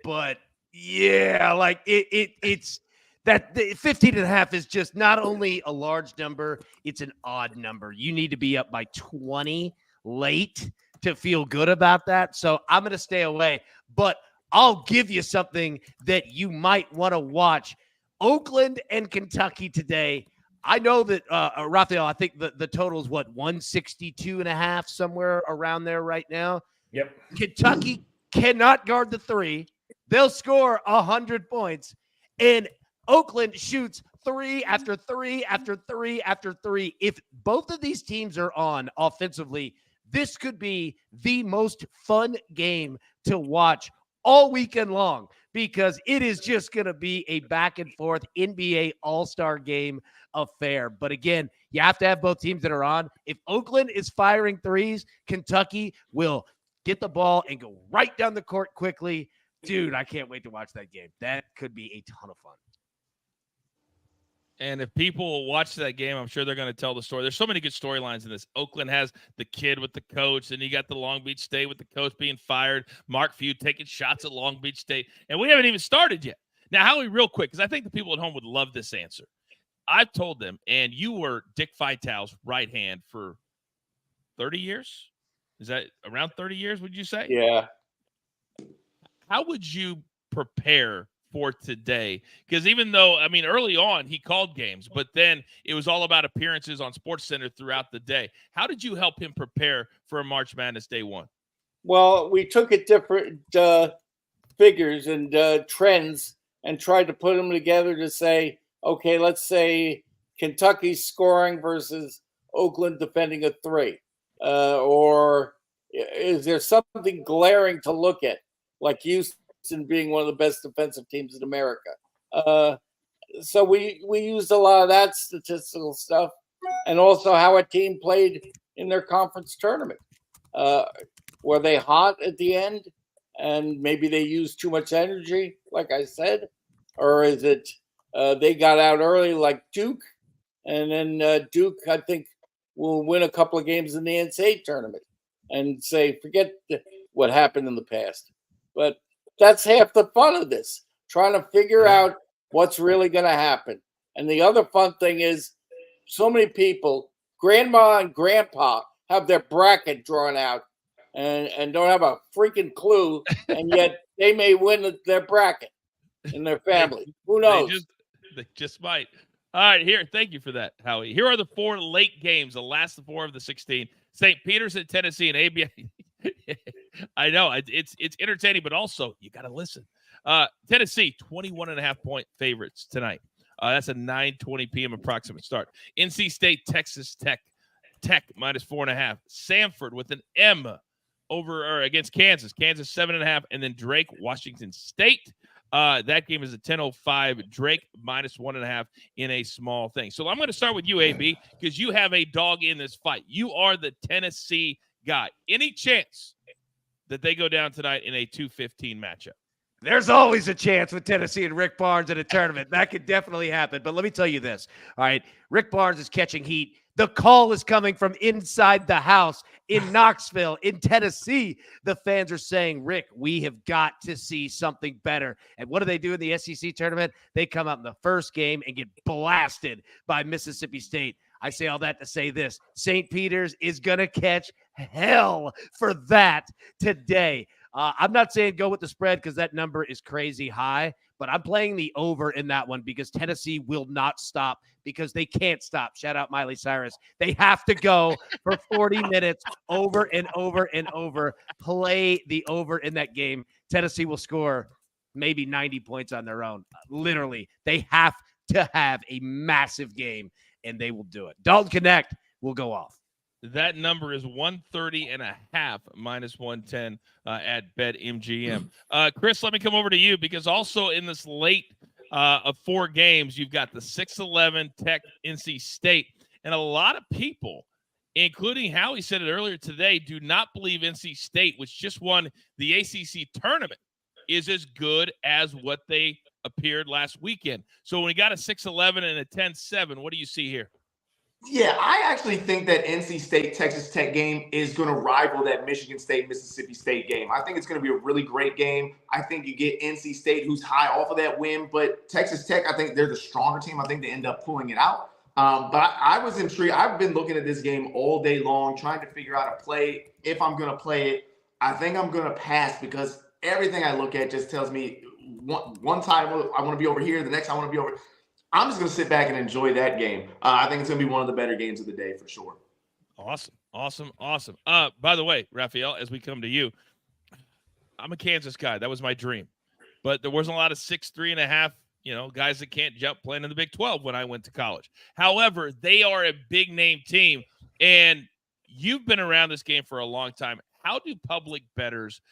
but yeah, like it's that the 15.5 is just not only a large number, it's an odd number. You need to be up by 20 late to feel good about that. So I'm going to stay away, but I'll give you something that you might want to watch. Oakland and Kentucky today. I know that, Raphael, I think the total is 162.5, somewhere around there right now. Yep. Kentucky cannot guard the three. They'll score 100 points. And Oakland shoots three after three after three after three. If both of these teams are on offensively, this could be the most fun game to watch all weekend long, because it is just going to be a back and forth NBA All-Star game affair. But again, you have to have both teams that are on. If Oakland is firing threes, Kentucky will get the ball and go right down the court quickly. Dude, I can't wait to watch that game. That could be a ton of fun. And if people watch that game, I'm sure they're going to tell the story. There's so many good storylines in this. Oakland has the kid with the coach, and you got the Long Beach State with the coach being fired. Mark Few taking shots at Long Beach State. And we haven't even started yet. Now, Howie, real quick, because I think the people at home would love this answer. I've told them, and you were Dick Vitale's right hand for 30 years? Is that around 30 years, would you say? Yeah. How would you prepare for today? Because even though, I mean, early on he called games, but then it was all about appearances on SportsCenter throughout the day. How did you help him prepare for a March Madness day one? Well, we took at different figures and trends and tried to put them together to say, okay, let's say Kentucky's scoring versus Oakland defending a three. Or is there something glaring to look at, like Houston being one of the best defensive teams in America? So we used a lot of that statistical stuff, and also how a team played in their conference tournament. Were they hot at the end, and maybe they used too much energy, like I said? Or is it they got out early like Duke, and then Duke, I think, will win a couple of games in the NCAA tournament and say, forget what happened in the past. But that's half the fun of this, trying to figure out what's really going to happen. And the other fun thing is so many people, grandma and grandpa, have their bracket drawn out and don't have a freaking clue, and yet they may win their bracket in their family. Who knows? They just might. All right, here. Thank you for that, Howie. Here are the 4 late games, the last 4 of the 16. St. Peter's at Tennessee and ABA. I know it's entertaining, but also you got to listen. Tennessee 21.5-point favorites tonight. That's a 9:20 p.m. approximate start. NC State, Texas Tech minus 4.5. Samford with an M over or against Kansas 7.5, and then Drake, Washington State. That game is a 10:05. Drake minus 1.5 in a small thing. So I'm going to start with you, AB, because you have a dog in this fight. You are the Tennessee guy. Any chance that they go down tonight in a 2:15 matchup? There's always a chance with Tennessee and Rick Barnes in a tournament. That could definitely happen. But let me tell you this. All right. Rick Barnes is catching heat. The call is coming from inside the house in Knoxville, in Tennessee. The fans are saying, Rick, we have got to see something better. And what do they do in the SEC tournament? They come out in the first game and get blasted by Mississippi State. I say all that to say this. St. Peter's is going to catch hell for that today. I'm not saying go with the spread because that number is crazy high, but I'm playing the over in that one because Tennessee will not stop because they can't stop. Shout out Miley Cyrus. They have to go for 40 minutes over and over and over. Play the over in that game. Tennessee will score maybe 90 points on their own. Literally, they have to have a massive game, and they will do it. Dalton Connect will go off. That number is 130.5 minus 110 at BetMGM. Chris, let me come over to you because also in this late of 4 games, you've got the 6-11 Tech NC State. And a lot of people, including Howie said it earlier today, do not believe NC State, which just won the ACC tournament, is as good as what they appeared last weekend. So when we got a 6-11 and a 10-7, what do you see here? Yeah, I actually think that NC State Texas Tech game is going to rival that Michigan State Mississippi State game. I think it's going to be a really great game. I think you get NC State, who's high off of that win, but Texas Tech, I think they're the stronger team. I think they end up pulling it out. But I was intrigued. I've been looking at this game all day long, trying to figure out a play. If I'm going to play it, I think I'm going to pass because everything I look at just tells me one time I want to be over here, the next I want to be over. I'm just going to sit back and enjoy that game. I think it's going to be one of the better games of the day for sure. Awesome. By the way, Raphael, as we come to you, I'm a Kansas guy. That was my dream. But there wasn't a lot of 6'3.5", guys that can't jump playing in the Big 12 when I went to college. However, they are a big name team, and you've been around this game for a long time. How do public bettors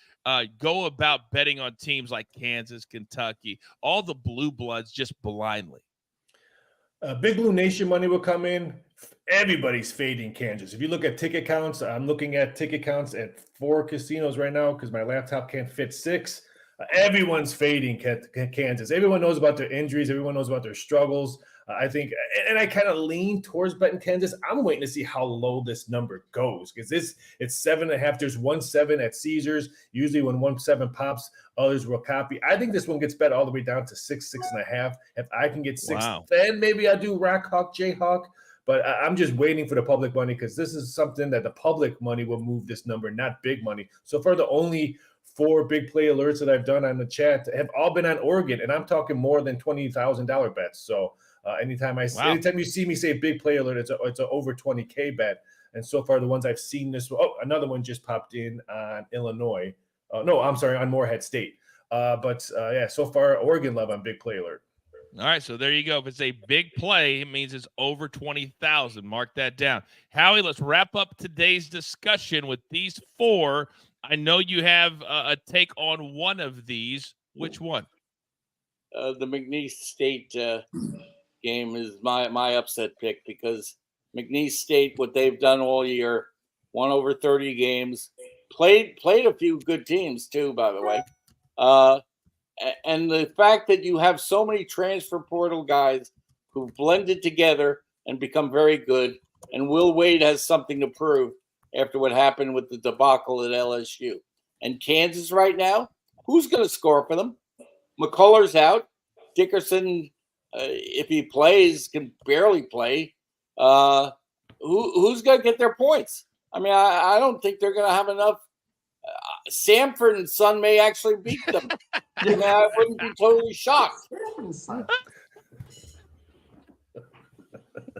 go about betting on teams like Kansas, Kentucky, all the blue bloods just blindly? Big Blue Nation money will come in. Everybody's fading Kansas. If you look at ticket counts, I'm looking at ticket counts at 4 casinos right now because my laptop can't fit 6. Everyone's fading Kansas. Everyone knows about their injuries. Everyone knows about their struggles. I think, and I kind of lean towards betting Kansas. I'm waiting to see how low this number goes because it's 7.5. There's 1-7 at Caesars. Usually when 1-7 pops, others will copy. I think this one gets bet all the way down to 6.5. If I can get 6, then maybe I'll do Rack Hawk, Jayhawk. But I'm just waiting for the public money because this is something that the public money will move this number, not big money. So far, the only 4 big play alerts that I've done on the chat have all been on Oregon, and I'm talking more than $20,000 bets. So anytime you see me say big play alert, it's a over 20K bet. And so far, the ones I've seen this. Oh, another one just popped in on Illinois. On Morehead State. So far, Oregon love on big play alert. All right, so there you go. If it's a big play, it means it's over 20,000. Mark that down. Howie, let's wrap up today's discussion with these 4. I know you have a take on one of these. Which one? The McNeese State game is my upset pick because McNeese State, what they've done all year, won over 30 games, played a few good teams too, by the way. And the fact that you have so many transfer portal guys who've blended together and become very good, and Will Wade has something to prove after what happened with the debacle at LSU. And Kansas right now, who's going to score for them? McCullers out. Dickerson, if he plays, can barely play. Who's going to get their points? I mean, I don't think they're going to have enough. Sanford and Son may actually beat them. I mean, I wouldn't be totally shocked.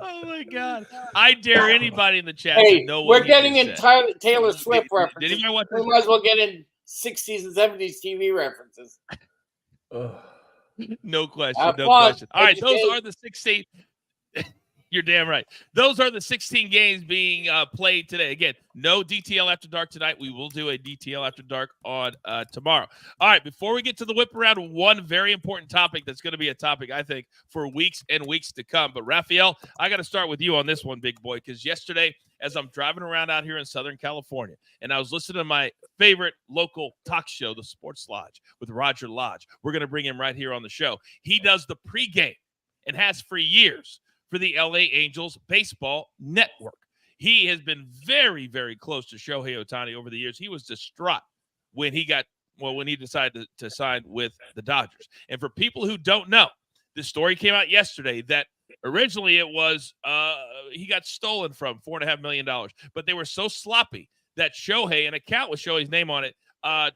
Oh my God! I dare anybody in the chat Hey, to know what we're he getting just in said. Taylor Swift Did references. anybody watch We this? might as well get in 60s and 70s TV references. No question. Have No fun. question. All right, those Educate. are the 16. You're damn right. Those are the 16 games being played today. Again, no DTL After Dark tonight. We will do a DTL After Dark on tomorrow. All right, before we get to the whip around, one very important topic that's going to be a topic, I think, for weeks and weeks to come. But, Raphael, I got to start with you on this one, big boy, because yesterday, as I'm driving around out here in Southern California, and I was listening to my favorite local talk show, The Sports Lodge, with Roger Lodge. We're going to bring him right here on the show. He does the pregame and has for years for the LA Angels Baseball Network. He has been very, very close to Shohei Ohtani over the years. He was distraught when he decided to sign with the Dodgers. And for people who don't know, this story came out yesterday that originally it was he got stolen from $4.5 million, but they were so sloppy that Shohei, an account with Shohei's name on it,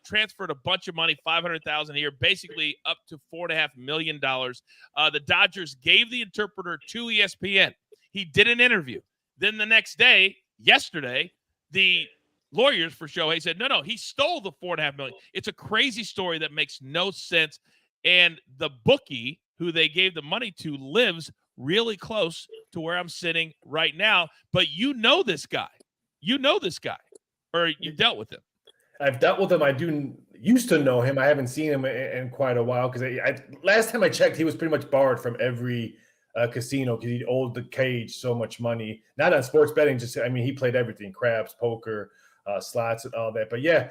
transferred a bunch of money, $500,000 a year, basically up to $4.5 million. The Dodgers gave the interpreter to ESPN. He did an interview. Then the next day, yesterday, the lawyers for Shohei said, no, he stole the $4.5 million. It's a crazy story that makes no sense. And the bookie who they gave the money to lives really close to where I'm sitting right now. But you know this guy. Or you dealt with him. I've dealt with him. I used to know him. I haven't seen him in quite a while because last time I checked, he was pretty much barred from every casino because he owed the cage so much money. Not on sports betting, he played everything: craps, poker, slots, and all that. But yeah,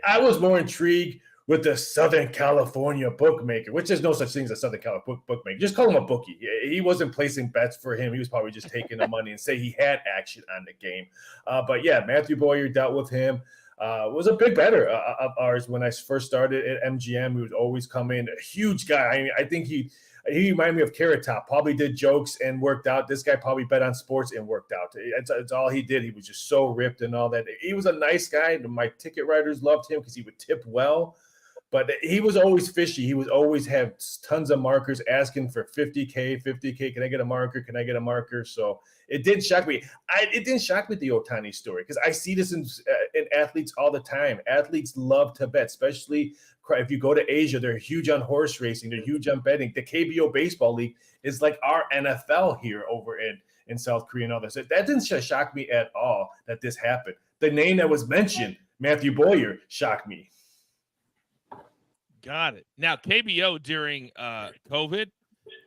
I was more intrigued with the Southern California bookmaker, which there's no such thing as a Southern California bookmaker. Just call him a bookie. He wasn't placing bets for him. He was probably just taking the money and say he had action on the game. But yeah, Matthew Boyer dealt with him. Was a big bettor of ours when I first started at MGM. He would always come in, a huge guy. I think he reminded me of Carrot Top. Probably did jokes and worked out. This guy probably bet on sports and worked out. It's all he did. He was just so ripped and all that. He was a nice guy. My ticket writers loved him because he would tip well. But he was always fishy. He would always have tons of markers asking for 50K. Can I get a marker? Can I get a marker? So it did shock me. It didn't shock me, the Ohtani story, because I see this in athletes all the time. Athletes love to bet, especially if you go to Asia. They're huge on horse racing. They're huge on betting. The KBO Baseball League is like our NFL here over in South Korea and all that. So that didn't shock me at all that this happened. The name that was mentioned, Matthew Boyer, shocked me. Got it. Now, KBO during COVID,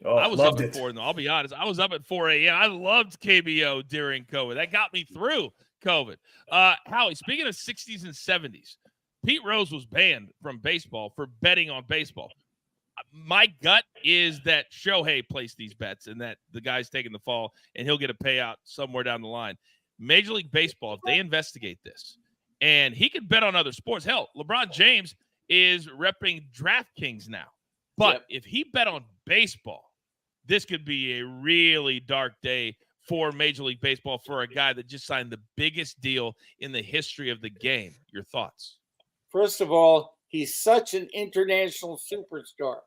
I was up at 4. I'll be honest, I was up at 4 a.m. I loved KBO during COVID. That got me through COVID. Howie, speaking of 60s and 70s, Pete Rose was banned from baseball for betting on baseball. My gut is that Shohei placed these bets and that the guy's taking the fall and he'll get a payout somewhere down the line. Major League Baseball, if they investigate this, and he could bet on other sports. Hell, LeBron James is repping DraftKings now. But if he bet on baseball, this could be a really dark day for Major League Baseball for a guy that just signed the biggest deal in the history of the game. Your thoughts? First of all, he's such an international superstar.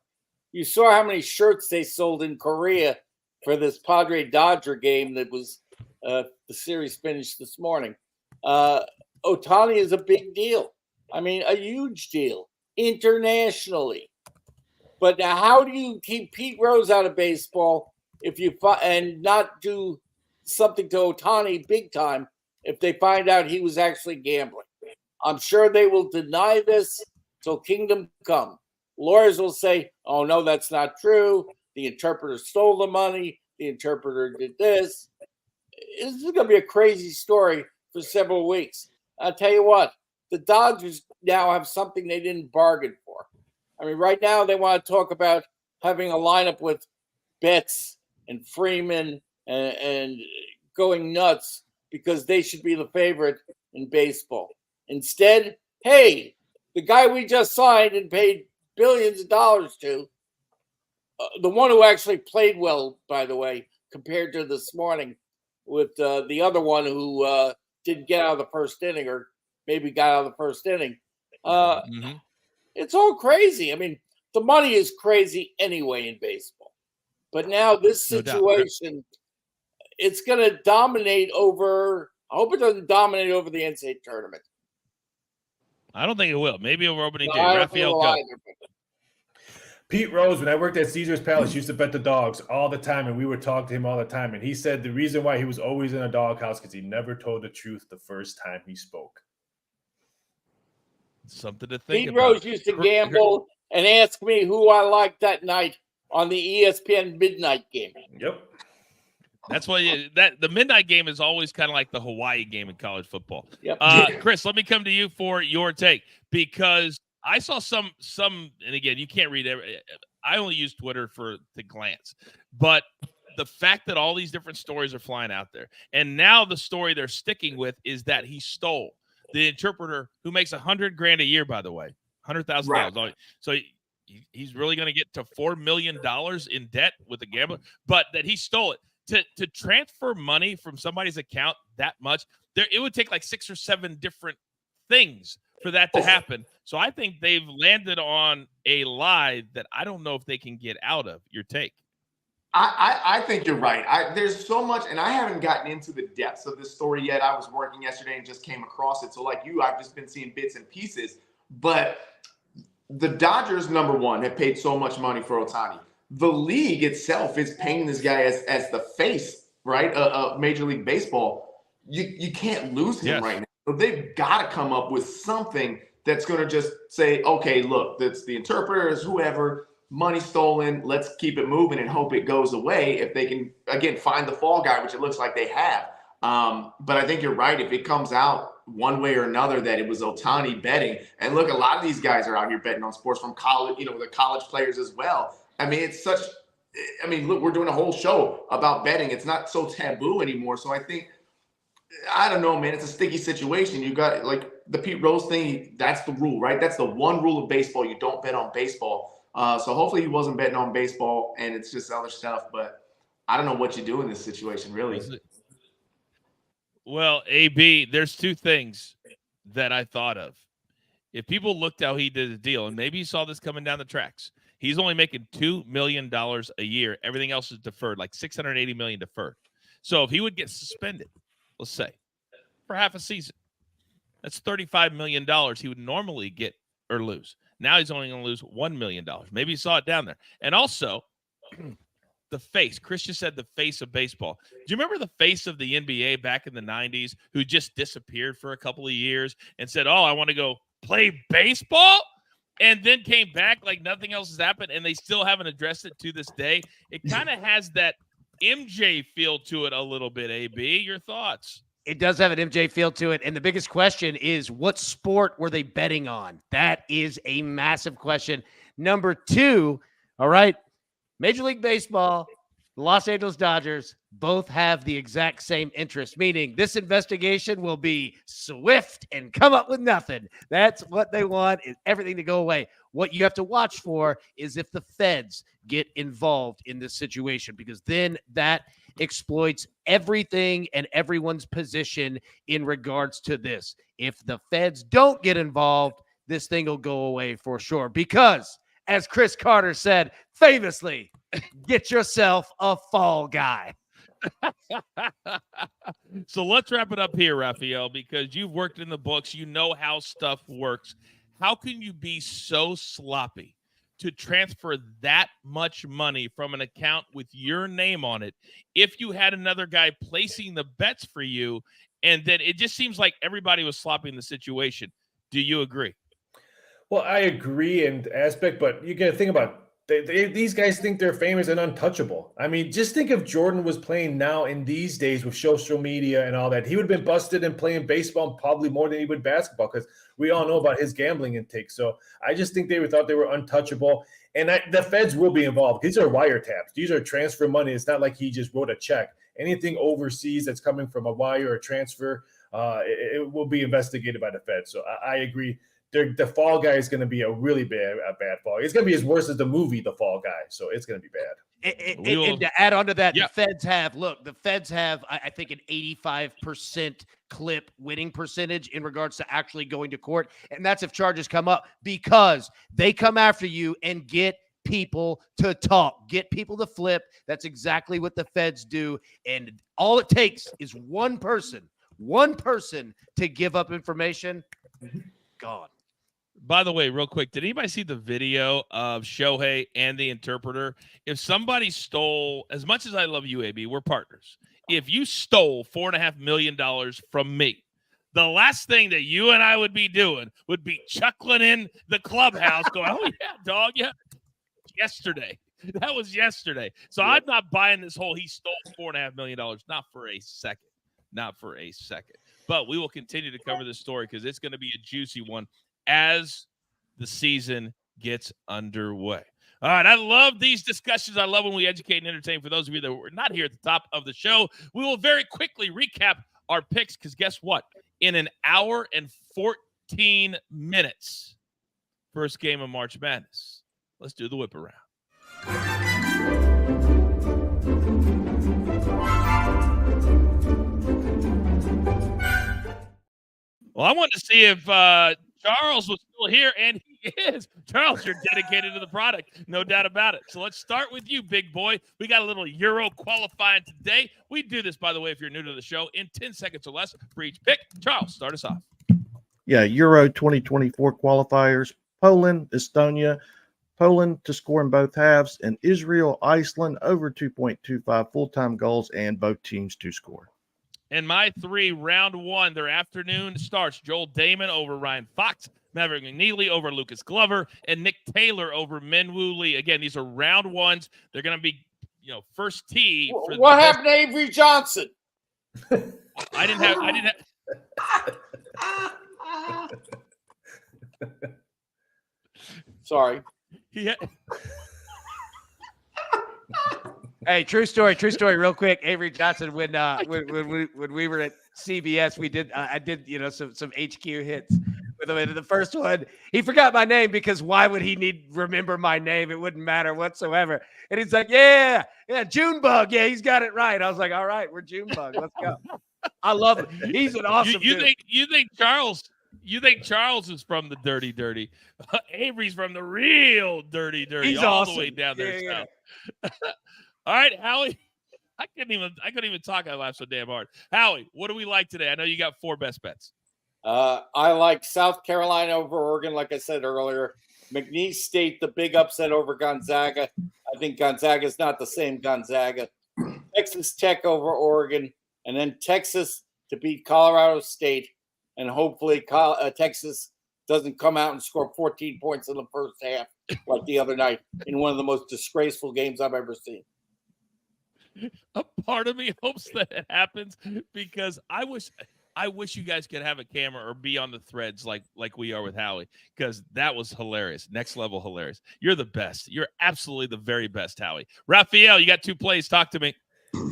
You saw how many shirts they sold in Korea for this Padre-Dodger game that was the series finished this morning. Ohtani is a big deal. I mean, a huge deal internationally. But now, how do you keep Pete Rose out of baseball and not do something to Ohtani big time if they find out he was actually gambling? I'm sure they will deny this till kingdom come. Lawyers will say, oh, no, that's not true. The interpreter stole the money. The interpreter did this. This is going to be a crazy story for several weeks. I'll tell you what. The Dodgers now have something they didn't bargain for. I mean, right now they want to talk about having a lineup with Betts and Freeman and going nuts because they should be the favorite in baseball. Instead, hey, the guy we just signed and paid billions of dollars to, the one who actually played well, by the way, compared to this morning with the other one who didn't get out of the first inning, or maybe got out of the first inning. Mhm. It's all crazy. I mean, the money is crazy anyway in baseball. But now this No doubt. situation, it's going to dominate over. I hope it doesn't dominate over the NCAA tournament. I don't think it will. Maybe over opening No, day. I don't think it Raphael, will go. either, but Pete Rose, when I worked at Caesar's Palace, used to bet the dogs all the time, and we would talk to him all the time. And he said the reason why he was always in a doghouse because he never told the truth the first time he spoke. Something to think Pete about. Rose used to gamble and ask me who I liked that night on the ESPN midnight game. Yep. That's why the midnight game is always kind of like the Hawaii game in college football. Yep. Chris, let me come to you for your take, because I saw some, and again, you can't read every. I only use Twitter to glance, but the fact that all these different stories are flying out there, and now the story they're sticking with is that he stole the interpreter, who makes $100,000 a year, by the way, $100,000. Right. So he's really going to get to $4 million in debt with a gambler, but that he stole it. To transfer money from somebody's account that much, it would take like 6 or 7 different things for that to happen. So I think they've landed on a lie that I don't know if they can get out of. Your take? I think you're right. There's so much, and I haven't gotten into the depths of this story yet. I was working yesterday and just came across it. So like you, I've just been seeing bits and pieces. But the Dodgers, number one, have paid so much money for Ohtani. The league itself is paying this guy as the face, right, of Major League Baseball. You can't lose him right now. So they've got to come up with something that's going to just say, okay, look, that's the interpreters, whoever, money stolen, let's keep it moving and hope it goes away if they can, again, find the fall guy, which it looks like they have. But I think you're right. If it comes out one way or another that it was Ohtani betting, and look, a lot of these guys are out here betting on sports from college, the college players as well. I mean, look, we're doing a whole show about betting. It's not so taboo anymore. So I think, I don't know, man, it's a sticky situation. You got like the Pete Rose thing. That's the rule, right? That's the one rule of baseball. You don't bet on baseball. So hopefully he wasn't betting on baseball and it's just other stuff. But I don't know what you do in this situation, really. Well, AB, there's 2 things that I thought of. If people looked how he did the deal, and maybe you saw this coming down the tracks, he's only making $2 million a year. Everything else is deferred, like $680 million deferred. So if he would get suspended, let's say, for half a season, that's $35 million he would normally get or lose. Now he's only going to lose $1 million. Maybe you saw it down there. And also, the face. Chris just said the face of baseball. Do you remember the face of the NBA back in the 90s who just disappeared for a couple of years and said, I want to go play baseball? And then came back like nothing else has happened, and they still haven't addressed it to this day. It kind of has that MJ feel to it a little bit, AB. Your thoughts? It does have an MJ feel to it. And the biggest question is, what sport were they betting on? That is a massive question. Number 2, all right, Major League Baseball, the Los Angeles Dodgers both have the exact same interest, meaning this investigation will be swift and come up with nothing. That's what they want, is everything to go away. What you have to watch for is if the feds get involved in this situation, because then that exploits everything and everyone's position in regards to this. If the feds don't get involved, this thing will go away for sure, because as Chris Carter said famously, get yourself a fall guy. So let's wrap it up here, Raphael, because you've worked in the books. You know how stuff works. How can you be so sloppy to transfer that much money from an account with your name on it if you had another guy placing the bets for you? And then it just seems like everybody was sloppy in the situation. Do you agree? Well, I agree in aspect, but you got to think about these guys think they're famous and untouchable. I mean, just think if Jordan was playing now in these days with social media and all that, he would have been busted and playing baseball probably more than he would basketball, because we all know about his gambling intake. So I just think they thought they were untouchable. And the feds will be involved. These are wiretaps. These are transfer money. It's not like he just wrote a check. Anything overseas that's coming from a wire or transfer, it will be investigated by the Fed. So I agree. The Fall Guy is going to be a really bad fall. It's going to be as worse as the movie The Fall Guy. So it's going to be bad. And to add on to that, Yeah. the Feds have, I think, an 85% clip winning percentage in regards to actually going to court. And that's if charges come up, because they come after you and get people to talk, get people to flip. That's exactly what the Feds do. And all it takes is one person to give up information. Gone. By the way, real quick, did anybody see the video of Shohei and the interpreter? If somebody stole, as much as I love you, AB, we're partners. If you stole $4.5 million from me, the last thing that you and I would be doing would be chuckling in the clubhouse going, oh, yeah, dog, yeah. Yesterday. That was yesterday. So I'm not buying this whole he stole $4.5 million. Not for a second. Not for a second. But we will continue to cover this story because it's going to be a juicy one as the season gets underway. All right, I love these discussions. I love when we educate and entertain. For those of you that were not here at the top of the show, we will very quickly recap our picks because guess what? In an hour and 14 minutes, first game of March Madness. Let's do the whip around. Well, I wanted to see if Charles was still here, and he is. Charles, you're dedicated to the product, no doubt about it. So let's start with you, big boy. We got a little Euro qualifying today. We do this, by the way, if you're new to the show, in 10 seconds or less for each pick. Charles, start us off. Yeah, Euro 2024 qualifiers, Poland, Estonia. Poland to score in both halves, and Israel, Iceland over 2.25 full-time goals, and both teams to score. And my three, round one, their afternoon starts. Joel Damon over Ryan Fox, Maverick McNeely over Lucas Glover, and Nick Taylor over Minwoo Lee. Again, these are round ones. They're going to be, first tee. What happened to Avery Johnson? I didn't have. Sorry. Yeah. Hey, true story, real quick. Avery Johnson, when we were at CBS, I did some HQ hits with him. And the first one, he forgot my name because why would he remember my name? It wouldn't matter whatsoever. And he's like, yeah, Junebug. Yeah, he's got it right. I was like, all right, we're Junebug. Let's go. I love it. He's an awesome dude. You think Charles is from the dirty? Avery's from the real dirty. He's all awesome. The way down there. Yeah. All right, Howie. I couldn't even talk. I laughed so damn hard. Howie, what do we like today? I know you got 4 best bets. I like South Carolina over Oregon, like I said earlier. McNeese State, the big upset over Gonzaga. I think Gonzaga is not the same Gonzaga. Texas Tech over Oregon, and then Texas to beat Colorado State, and hopefully Texas doesn't come out and score 14 points in the first half like the other night in one of the most disgraceful games I've ever seen. A part of me hopes that it happens because I wish you guys could have a camera or be on the threads like we are with Howie, because that was hilarious. Next level hilarious. You're the best. You're absolutely the very best, Howie. Raphael, you got 2 plays. Talk to me.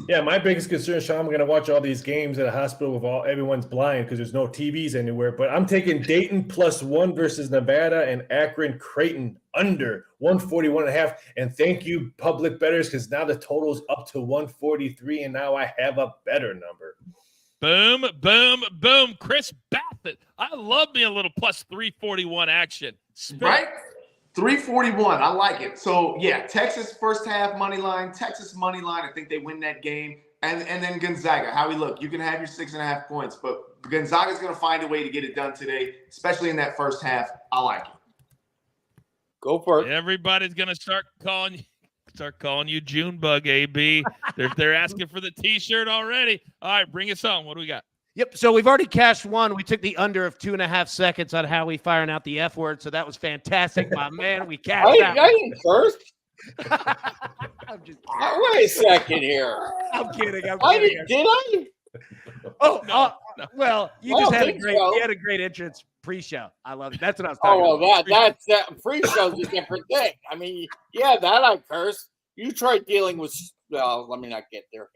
Yeah, my biggest concern, Sean, I'm going to watch all these games at a hospital with everyone's blind because there's no TVs anywhere. But I'm taking Dayton +1 versus Nevada and Akron Creighton under 141.5. And thank you, public bettors, because now the total's up to 143, and now I have a better number. Boom, boom, boom. Chris Bassett. I love me a little +341 action. Right? 341. I like it. So, yeah, Texas first half money line, Texas money line. I think they win that game. And then Gonzaga. Howie, look, you can have your 6.5 points, but Gonzaga's going to find a way to get it done today, especially in that first half. I like it. Go for it. Everybody's going to start calling you Junebug, AB. They're asking for the T-shirt already. All right, bring us on. What do we got? Yep. So we've already cashed one. We took the under of 2.5 seconds on Howie firing out the F word. So that was fantastic, my man. We cashed out. I didn't first. I'm just Wait a second here. I'm kidding. Did I? Oh, No. well, you I just don't had a think great, so. you had a great entrance pre-show. I love it. That's what I was talking Oh, about. well, that free show's a different thing. I mean, yeah, that I curse. You try dealing with well, let me not get there.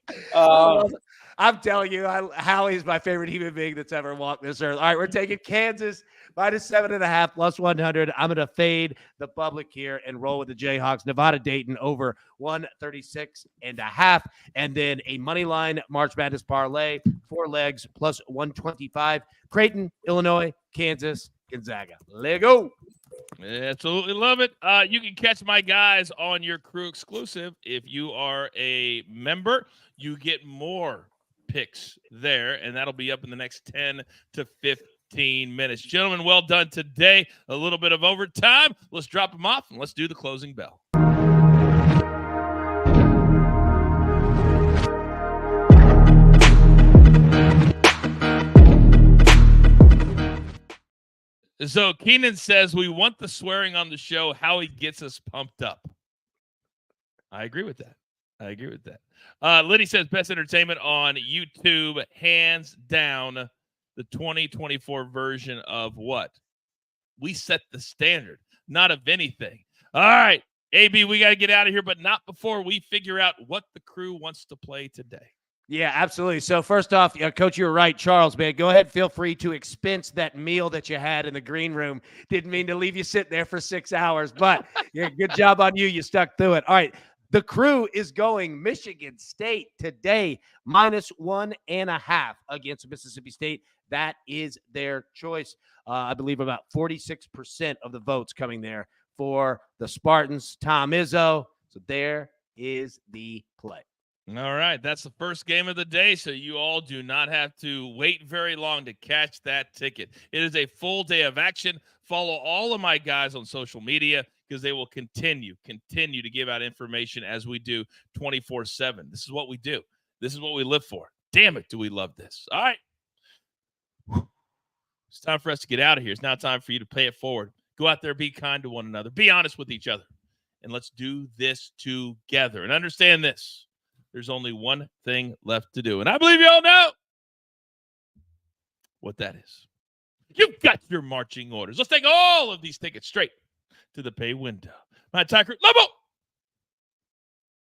I'm telling you, Howie's my favorite human being that's ever walked this earth. All right, we're taking Kansas -7.5 +100. I'm going to fade the public here and roll with the Jayhawks. Nevada Dayton over 136.5. And then a money line March Madness parlay, 4 legs +125. Creighton, Illinois, Kansas, Gonzaga. Let go. Absolutely love it. You can catch my guys on your crew exclusive. If you are a member, you get more picks there, and that'll be up in the next 10 to 15 minutes. Gentlemen, well done today. A little bit of overtime. Let's drop them off, and let's do the closing bell. So Keenan says we want the swearing on the show. How he gets us pumped up. I agree with that. Liddy says best entertainment on YouTube, hands down. The 2024 version of what? We set the standard, not of anything. All right, AB, we got to get out of here, but not before we figure out what the crew wants to play today. Yeah, absolutely. So first off, Coach, you were right. Charles, man, go ahead. Feel free to expense that meal that you had in the green room. Didn't mean to leave you sitting there for 6 hours, but yeah, good job on you. You stuck through it. All right. The crew is going Michigan State today, -1.5 against Mississippi State. That is their choice. I believe about 46% of the votes coming there for the Spartans. Tom Izzo. So there is the play. All right, that's the first game of the day, so you all do not have to wait very long to catch that ticket. It is a full day of action. Follow all of my guys on social media because they will continue to give out information as we do 24/7. This is what we do. This is what we live for. Damn it, do we love this. All right. It's time for us to get out of here. It's now time for you to pay it forward. Go out there, be kind to one another. Be honest with each other. And let's do this together. And understand this. There's only one thing left to do. And I believe you all know what that is. You've got your marching orders. Let's take all of these tickets straight to the pay window. My attacker, Lobo.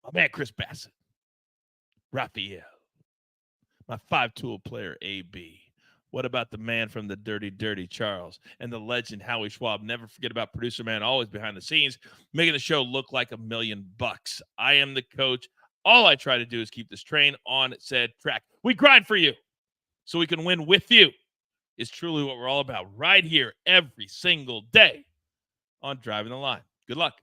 My man, Chris Bassett. Raphael. My 5-tool player, AB. What about the man from the Dirty, Charles? And the legend, Howie Schwab. Never forget about producer man, always behind the scenes, making the show look like $1 million. I am the coach. All I try to do is keep this train on said track. We grind for you so we can win with you. Is truly what we're all about right here every single day on Driving the Line. Good luck.